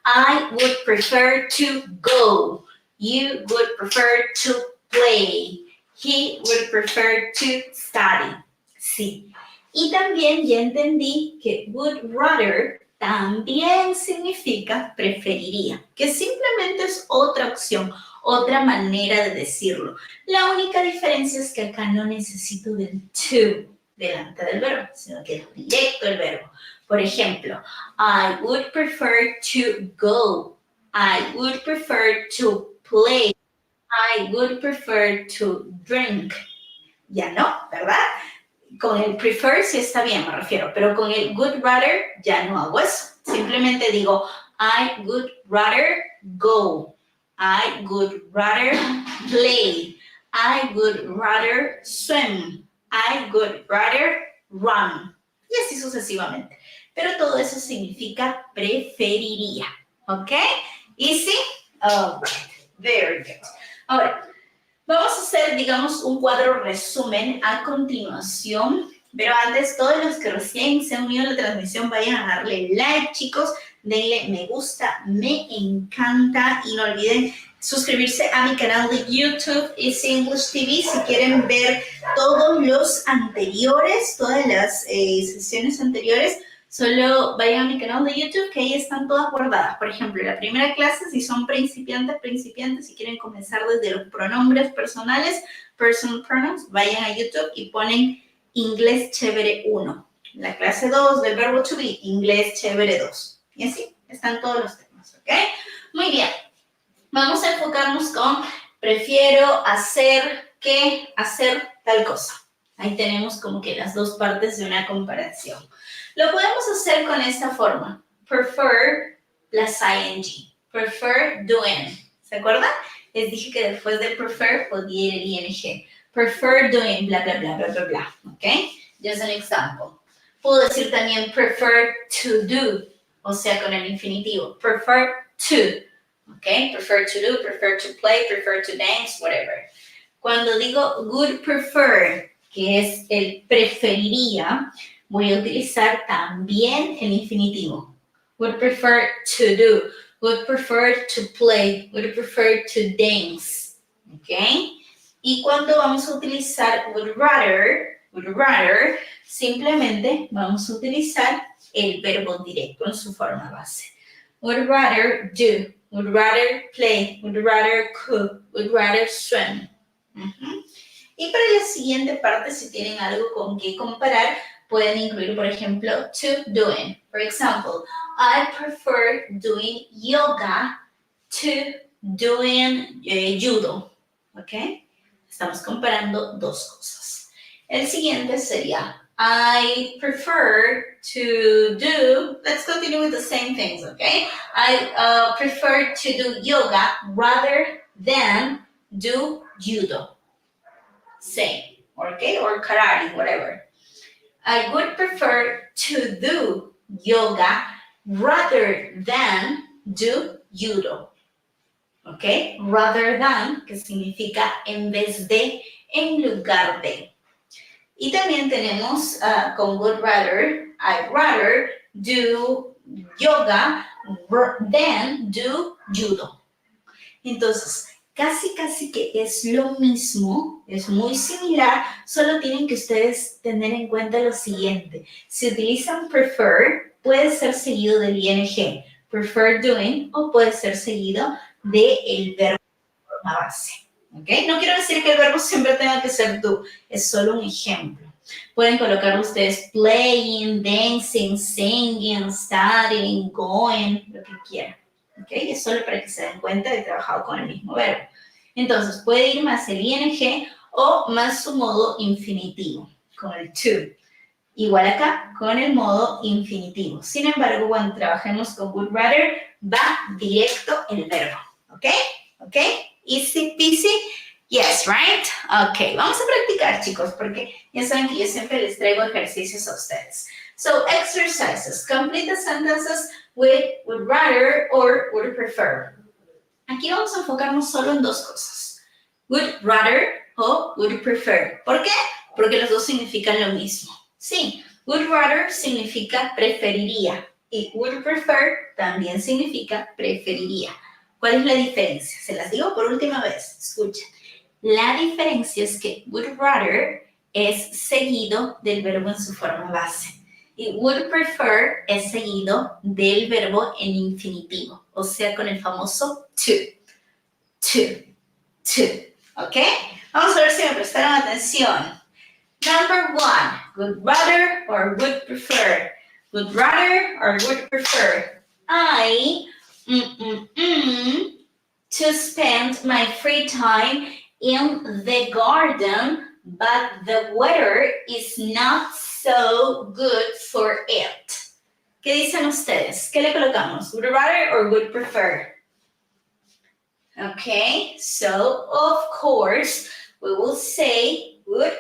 I would prefer to go. You would prefer to play. He would prefer to study. Sí. Y también ya entendí que would rather también significa preferiría, que simplemente es otra opción, otra manera de decirlo. La única diferencia es que acá no necesito del to delante del verbo, sino que es directo el verbo. Por ejemplo, I would prefer to go. I would prefer to play. I would prefer to drink. Ya no, ¿verdad? Con el prefer sí está bien, me refiero, pero con el would rather ya no hago eso. Simplemente digo, I would rather go. I would rather play. I would rather swim. I would rather run. Y así sucesivamente. Pero todo eso significa preferiría. ¿Ok? Easy? All right. Very good. Ahora, vamos a hacer, digamos, un cuadro resumen a continuación. Pero antes, todos los que recién se han unido a la transmisión, vayan a darle like, chicos. Denle me gusta, me encanta. Y no olviden suscribirse a mi canal de YouTube, EasyEnglish TV, si quieren ver todos los anteriores, todas las sesiones anteriores Solo vayan a mi canal de YouTube, que ahí están todas guardadas. Por ejemplo, la primera clase, si son principiantes, si quieren comenzar desde los pronombres personales, personal pronouns, vayan a YouTube y ponen Inglés Chévere 1. La clase 2 del verbo to be, Inglés Chévere 2. Y así están todos los temas, ¿ok? Muy bien. Vamos a enfocarnos con prefiero hacer que hacer tal cosa. Ahí tenemos como que las dos partes de una comparación. Lo podemos hacer con esta forma. Prefer plus ing. Prefer doing. ¿Se acuerdan? Les dije que después de prefer podía ir el ing. Prefer doing, bla, bla, bla, bla, bla, bla. ¿Ok? Just an example. Puedo decir también prefer to do. O sea, con el infinitivo. Prefer to. ¿Ok? Prefer to do, prefer to play, prefer to dance, whatever. Cuando digo would prefer, que es el preferiría, voy a utilizar también el infinitivo. Would prefer to do, would prefer to play, would prefer to dance. ¿Ok? Y cuando vamos a utilizar would rather, simplemente vamos a utilizar el verbo directo en su forma base. Would rather do, would rather play, would rather cook, would rather swim. Y para la siguiente parte, si tienen algo con qué comparar, pueden incluir, por ejemplo, to doing. For example, I prefer doing yoga to doing judo. ¿Ok? Estamos comparando dos cosas. El siguiente sería, I prefer to do, let's continue with the same things, okay? I prefer to do yoga rather than do judo. Same, okay? Or karate, whatever. I would prefer to do yoga rather than do judo. Okay? Rather than, que significa en vez de, en lugar de. Y también tenemos con would rather, I'd rather do yoga than do judo. Entonces, casi que es lo mismo, es muy similar, solo tienen que ustedes tener en cuenta lo siguiente. Si utilizan prefer, puede ser seguido del ing, prefer doing, o puede ser seguido del verbo de forma base. ¿Okay? No quiero decir que el verbo siempre tenga que ser do, es solo un ejemplo. Pueden colocar ustedes playing, dancing, singing, studying, going, lo que quieran. ¿Okay? Es solo para que se den cuenta de que he trabajado con el mismo verbo. Entonces, puede ir más el ing o más su modo infinitivo, con el to. Igual acá, con el modo infinitivo. Sin embargo, cuando trabajemos con would rather, va directo el verbo. ¿Ok? ¿Ok? Easy peasy. Yes, right? Ok, vamos a practicar, chicos, porque ya saben que yo siempre les traigo ejercicios a ustedes. So, exercises. Complete the sentences with would rather or would prefer. Aquí vamos a enfocarnos solo en dos cosas. Would rather o would prefer. ¿Por qué? Porque los dos significan lo mismo. Sí, would rather significa preferiría y would prefer también significa preferiría. ¿Cuál es la diferencia? Se las digo por última vez. Escuchen. La diferencia es que would rather es seguido del verbo en su forma base. Y would prefer es seguido del verbo en infinitivo, o sea, con el famoso to. ¿Ok? Vamos a ver si me prestaron atención. Number 1, would rather or would prefer. Would rather or would prefer. I to spend my free time in the garden, but the weather is not so good for it. ¿Qué dicen ustedes? ¿Qué le colocamos? Would rather or would prefer? Okay, so of course we will say would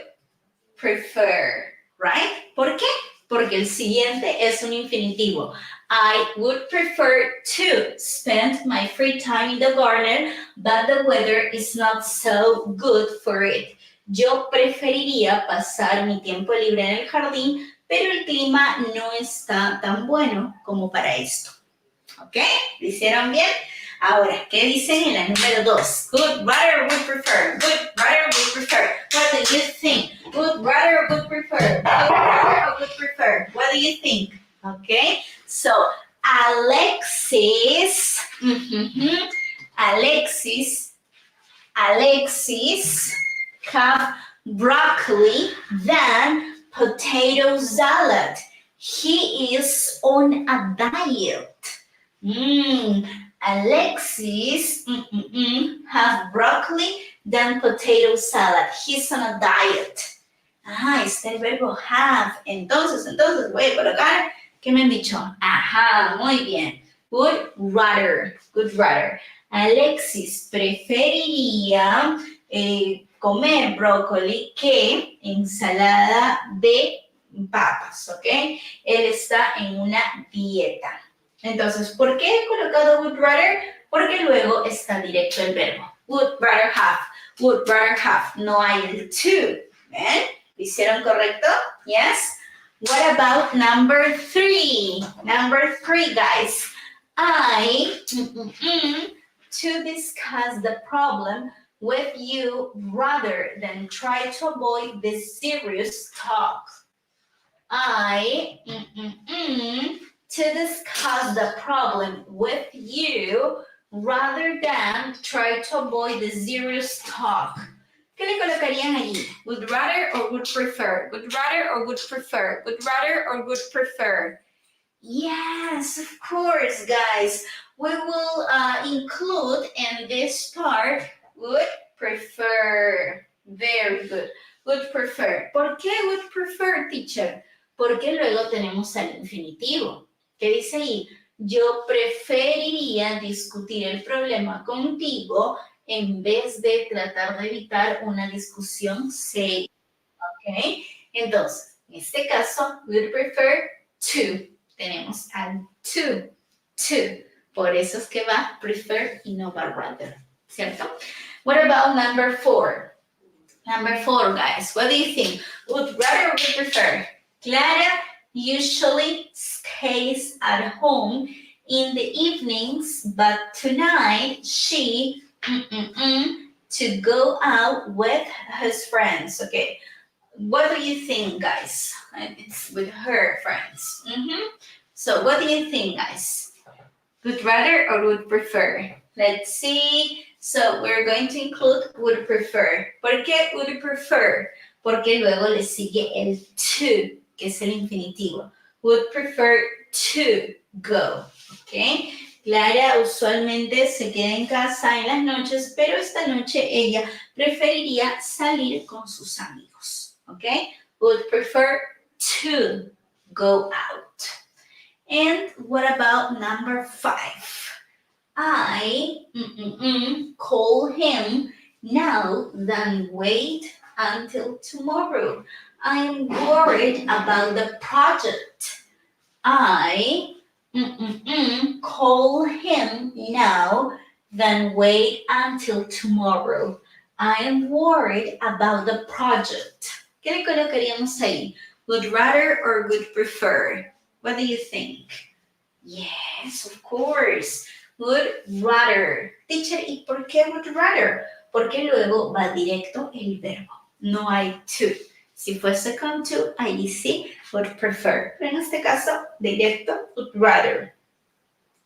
prefer, right? ¿Por qué? Porque el siguiente es un infinitivo. I would prefer to spend my free time in the garden, but the weather is not so good for it. Yo preferiría pasar mi tiempo libre en el jardín, pero el clima no está tan bueno como para esto. ¿Ok? ¿Lo hicieron bien? Ahora, ¿qué dicen en la número 2? Would rather, would prefer. Would rather, would prefer. What do you think? Would rather, would prefer. Would rather, would prefer. What do you think? ¿Ok? Alexis have broccoli than potato salad. He is on a diet. Alexis have broccoli than potato salad. He's on a diet. Ajá, está el verbo have. Entonces, voy a colocar, ¿qué me han dicho? Ajá, muy bien. Would rather. Alexis preferiría comer brócoli que ensalada de papas, ¿ok? Él está en una dieta. Entonces, ¿por qué he colocado would rather? Porque luego está directo el verbo. Would rather have. No hay el to. ¿Ven? ¿Lo hicieron correcto? Yes. What about number 3? Number 3, guys. To discuss the problem with you rather than try to avoid the serious talk. To discuss the problem with you rather than try to avoid the serious talk. ¿Qué le colocarían allí? Would rather or would prefer? Would rather or would prefer? Would rather or would prefer? Yes, of course, guys. We will include in this part would prefer. Very good. Would prefer. ¿Por qué would prefer, teacher? Porque luego tenemos al infinitivo. ¿Qué dice ahí? Yo preferiría discutir el problema contigo en vez de tratar de evitar una discusión seria. ¿Ok? Entonces, en este caso, would prefer to. Tenemos al to. Por eso es que va prefer y no va rather. ¿Cierto? What about number 4? Number 4, guys. What do you think? Would rather or would prefer? Clara usually stays at home in the evenings, but tonight she to go out with his friends. Okay. What do you think, guys? It's with her friends. So what do you think, guys? Would rather or would prefer? Let's see. So we're going to include would prefer. ¿Por qué would prefer? Porque luego le sigue el to, que es el infinitivo. Would prefer to go. ¿Ok? Clara usualmente se queda en casa en las noches, pero esta noche ella preferiría salir con sus amigos. ¿Ok? Would prefer to go out. And what about number 5? I call him now than wait until tomorrow. I am worried about the project. I call him now than wait until tomorrow. I am worried about the project. ¿Qué le colocaríamos ahí? Would rather or would prefer? What do you think? Yes, of course. Would rather. Teacher, ¿y por qué would rather? Porque luego va directo el verbo. No hay to. Si fuese con to, ahí sí would prefer. Pero en este caso, directo, would rather.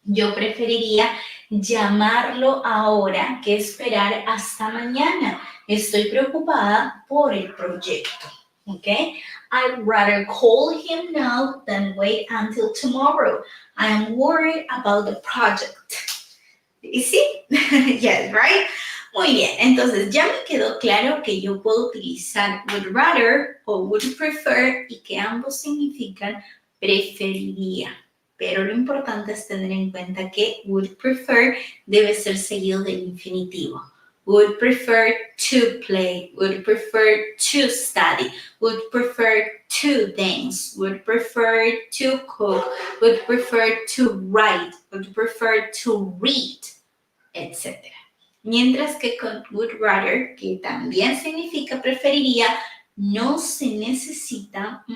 Yo preferiría llamarlo ahora que esperar hasta mañana. Estoy preocupada por el proyecto. Okay? I'd rather call him now than wait until tomorrow. I am worried about the project. ¿Sí? Yes, right? Muy bien, entonces ya me quedó claro que yo puedo utilizar would rather o would prefer y que ambos significan preferiría. Pero lo importante es tener en cuenta que would prefer debe ser seguido del infinitivo. Would prefer to play, would prefer to study, would prefer to dance, would prefer to cook, would prefer to write, would prefer to read, etc. Mientras que con would rather, que también significa preferiría, no se necesita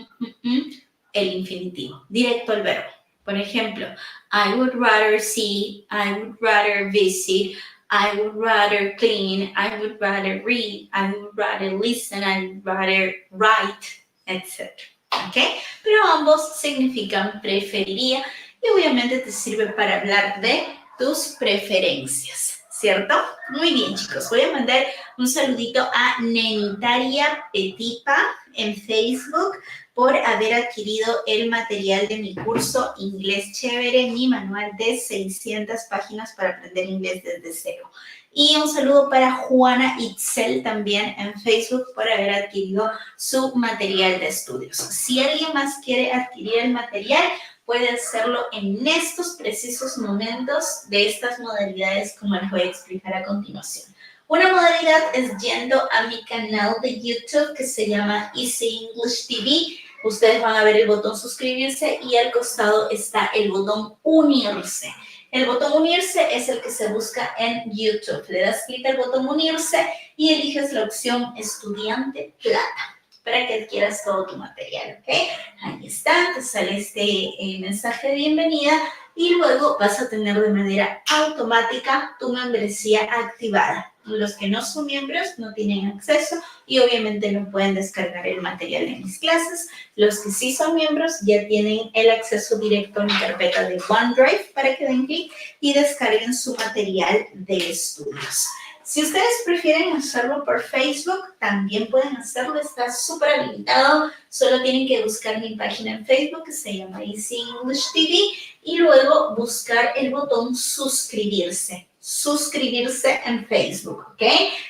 el infinitivo, directo al verbo. Por ejemplo, I would rather see, I would rather visit, I would rather clean, I would rather read, I would rather listen, I would rather write, etc. ¿Ok? Pero ambos significan preferiría y obviamente te sirve para hablar de tus preferencias. ¿cierto? Muy bien, chicos. Voy a mandar un saludito a Nenitaria Petipa en Facebook por haber adquirido el material de mi curso Inglés Chévere, mi manual de 600 páginas para aprender inglés desde cero. Y un saludo para Juana Itzel también en Facebook por haber adquirido su material de estudios. Si alguien más quiere adquirir el material, puede hacerlo en estos precisos momentos de estas modalidades como les voy a explicar a continuación. Una modalidad es yendo a mi canal de YouTube que se llama EasyEnglish TV. Ustedes van a ver el botón suscribirse y al costado está el botón unirse. El botón unirse es el que se busca en YouTube. Le das clic al botón unirse y eliges la opción estudiante plata para que adquieras todo tu material, ¿ok? Ahí está, te sale este mensaje de bienvenida y luego vas a tener de manera automática tu membresía activada. Los que no son miembros no tienen acceso y obviamente no pueden descargar el material de mis clases. Los que sí son miembros ya tienen el acceso directo a mi carpeta de OneDrive para que den clic y descarguen su material de estudios. Si ustedes prefieren hacerlo por Facebook, también pueden hacerlo, está súper habilitado. Solo tienen que buscar mi página en Facebook que se llama EasyEnglish TV y luego buscar el botón suscribirse. Suscribirse en Facebook, ¿ok?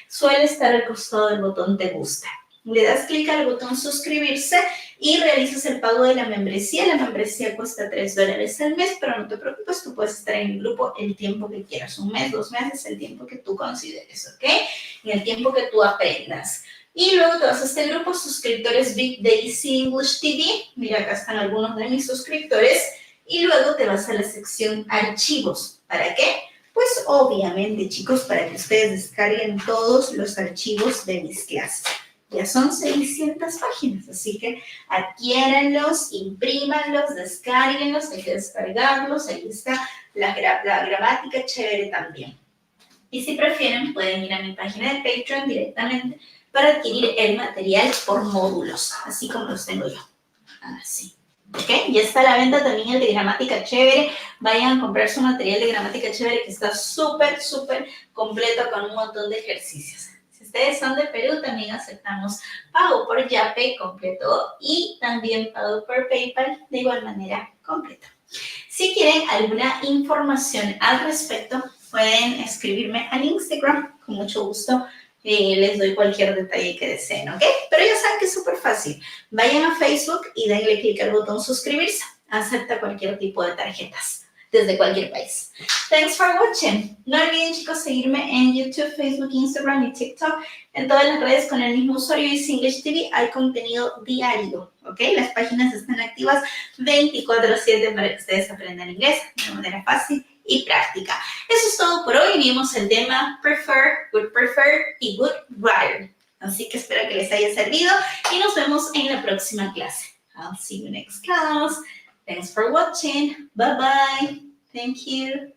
Suele estar al costado del botón te gusta. Le das clic al botón suscribirse y realizas el pago de la membresía. La membresía cuesta $3 al mes, pero no te preocupes, tú puedes estar en el grupo el tiempo que quieras, 1 mes, 2 meses, el tiempo que tú consideres, ¿ok? En el tiempo que tú aprendas. Y luego te vas a este grupo, suscriptores VIP de EasyEnglish TV. Mira, acá están algunos de mis suscriptores. Y luego te vas a la sección archivos. ¿Para qué? Pues obviamente, chicos, para que ustedes descarguen todos los archivos de mis clases. Ya son 600 páginas, así que adquiéranlos, imprímanlos, descárguenlos, hay que descargarlos, ahí está la gramática chévere también. Y si prefieren, pueden ir a mi página de Patreon directamente para adquirir el material por módulos, así como los tengo yo. Así. ¿Ok? Ya está a la venta también el de gramática chévere. Vayan a comprar su material de gramática chévere que está súper, súper completo con un montón de ejercicios. Si ustedes son de Perú, también aceptamos pago por Yape completo y también pago por PayPal de igual manera completo. Si quieren alguna información al respecto, pueden escribirme al Instagram, con mucho gusto. Les doy cualquier detalle que deseen, ¿ok? Pero ya saben que es súper fácil. Vayan a Facebook y denle clic al botón suscribirse. Acepta cualquier tipo de tarjetas, desde cualquier país. Thanks for watching. No olviden, chicos, seguirme en YouTube, Facebook, Instagram y TikTok. En todas las redes con el mismo usuario, EasyEnglish TV, hay contenido diario, ¿ok? Las páginas están activas 24/7 para que ustedes aprendan inglés de manera fácil y práctica. Eso es todo por hoy. Vimos el tema prefer, would prefer y would rather. Así que espero que les haya servido y nos vemos en la próxima clase. I'll see you next class. Thanks for watching. Bye bye. Thank you.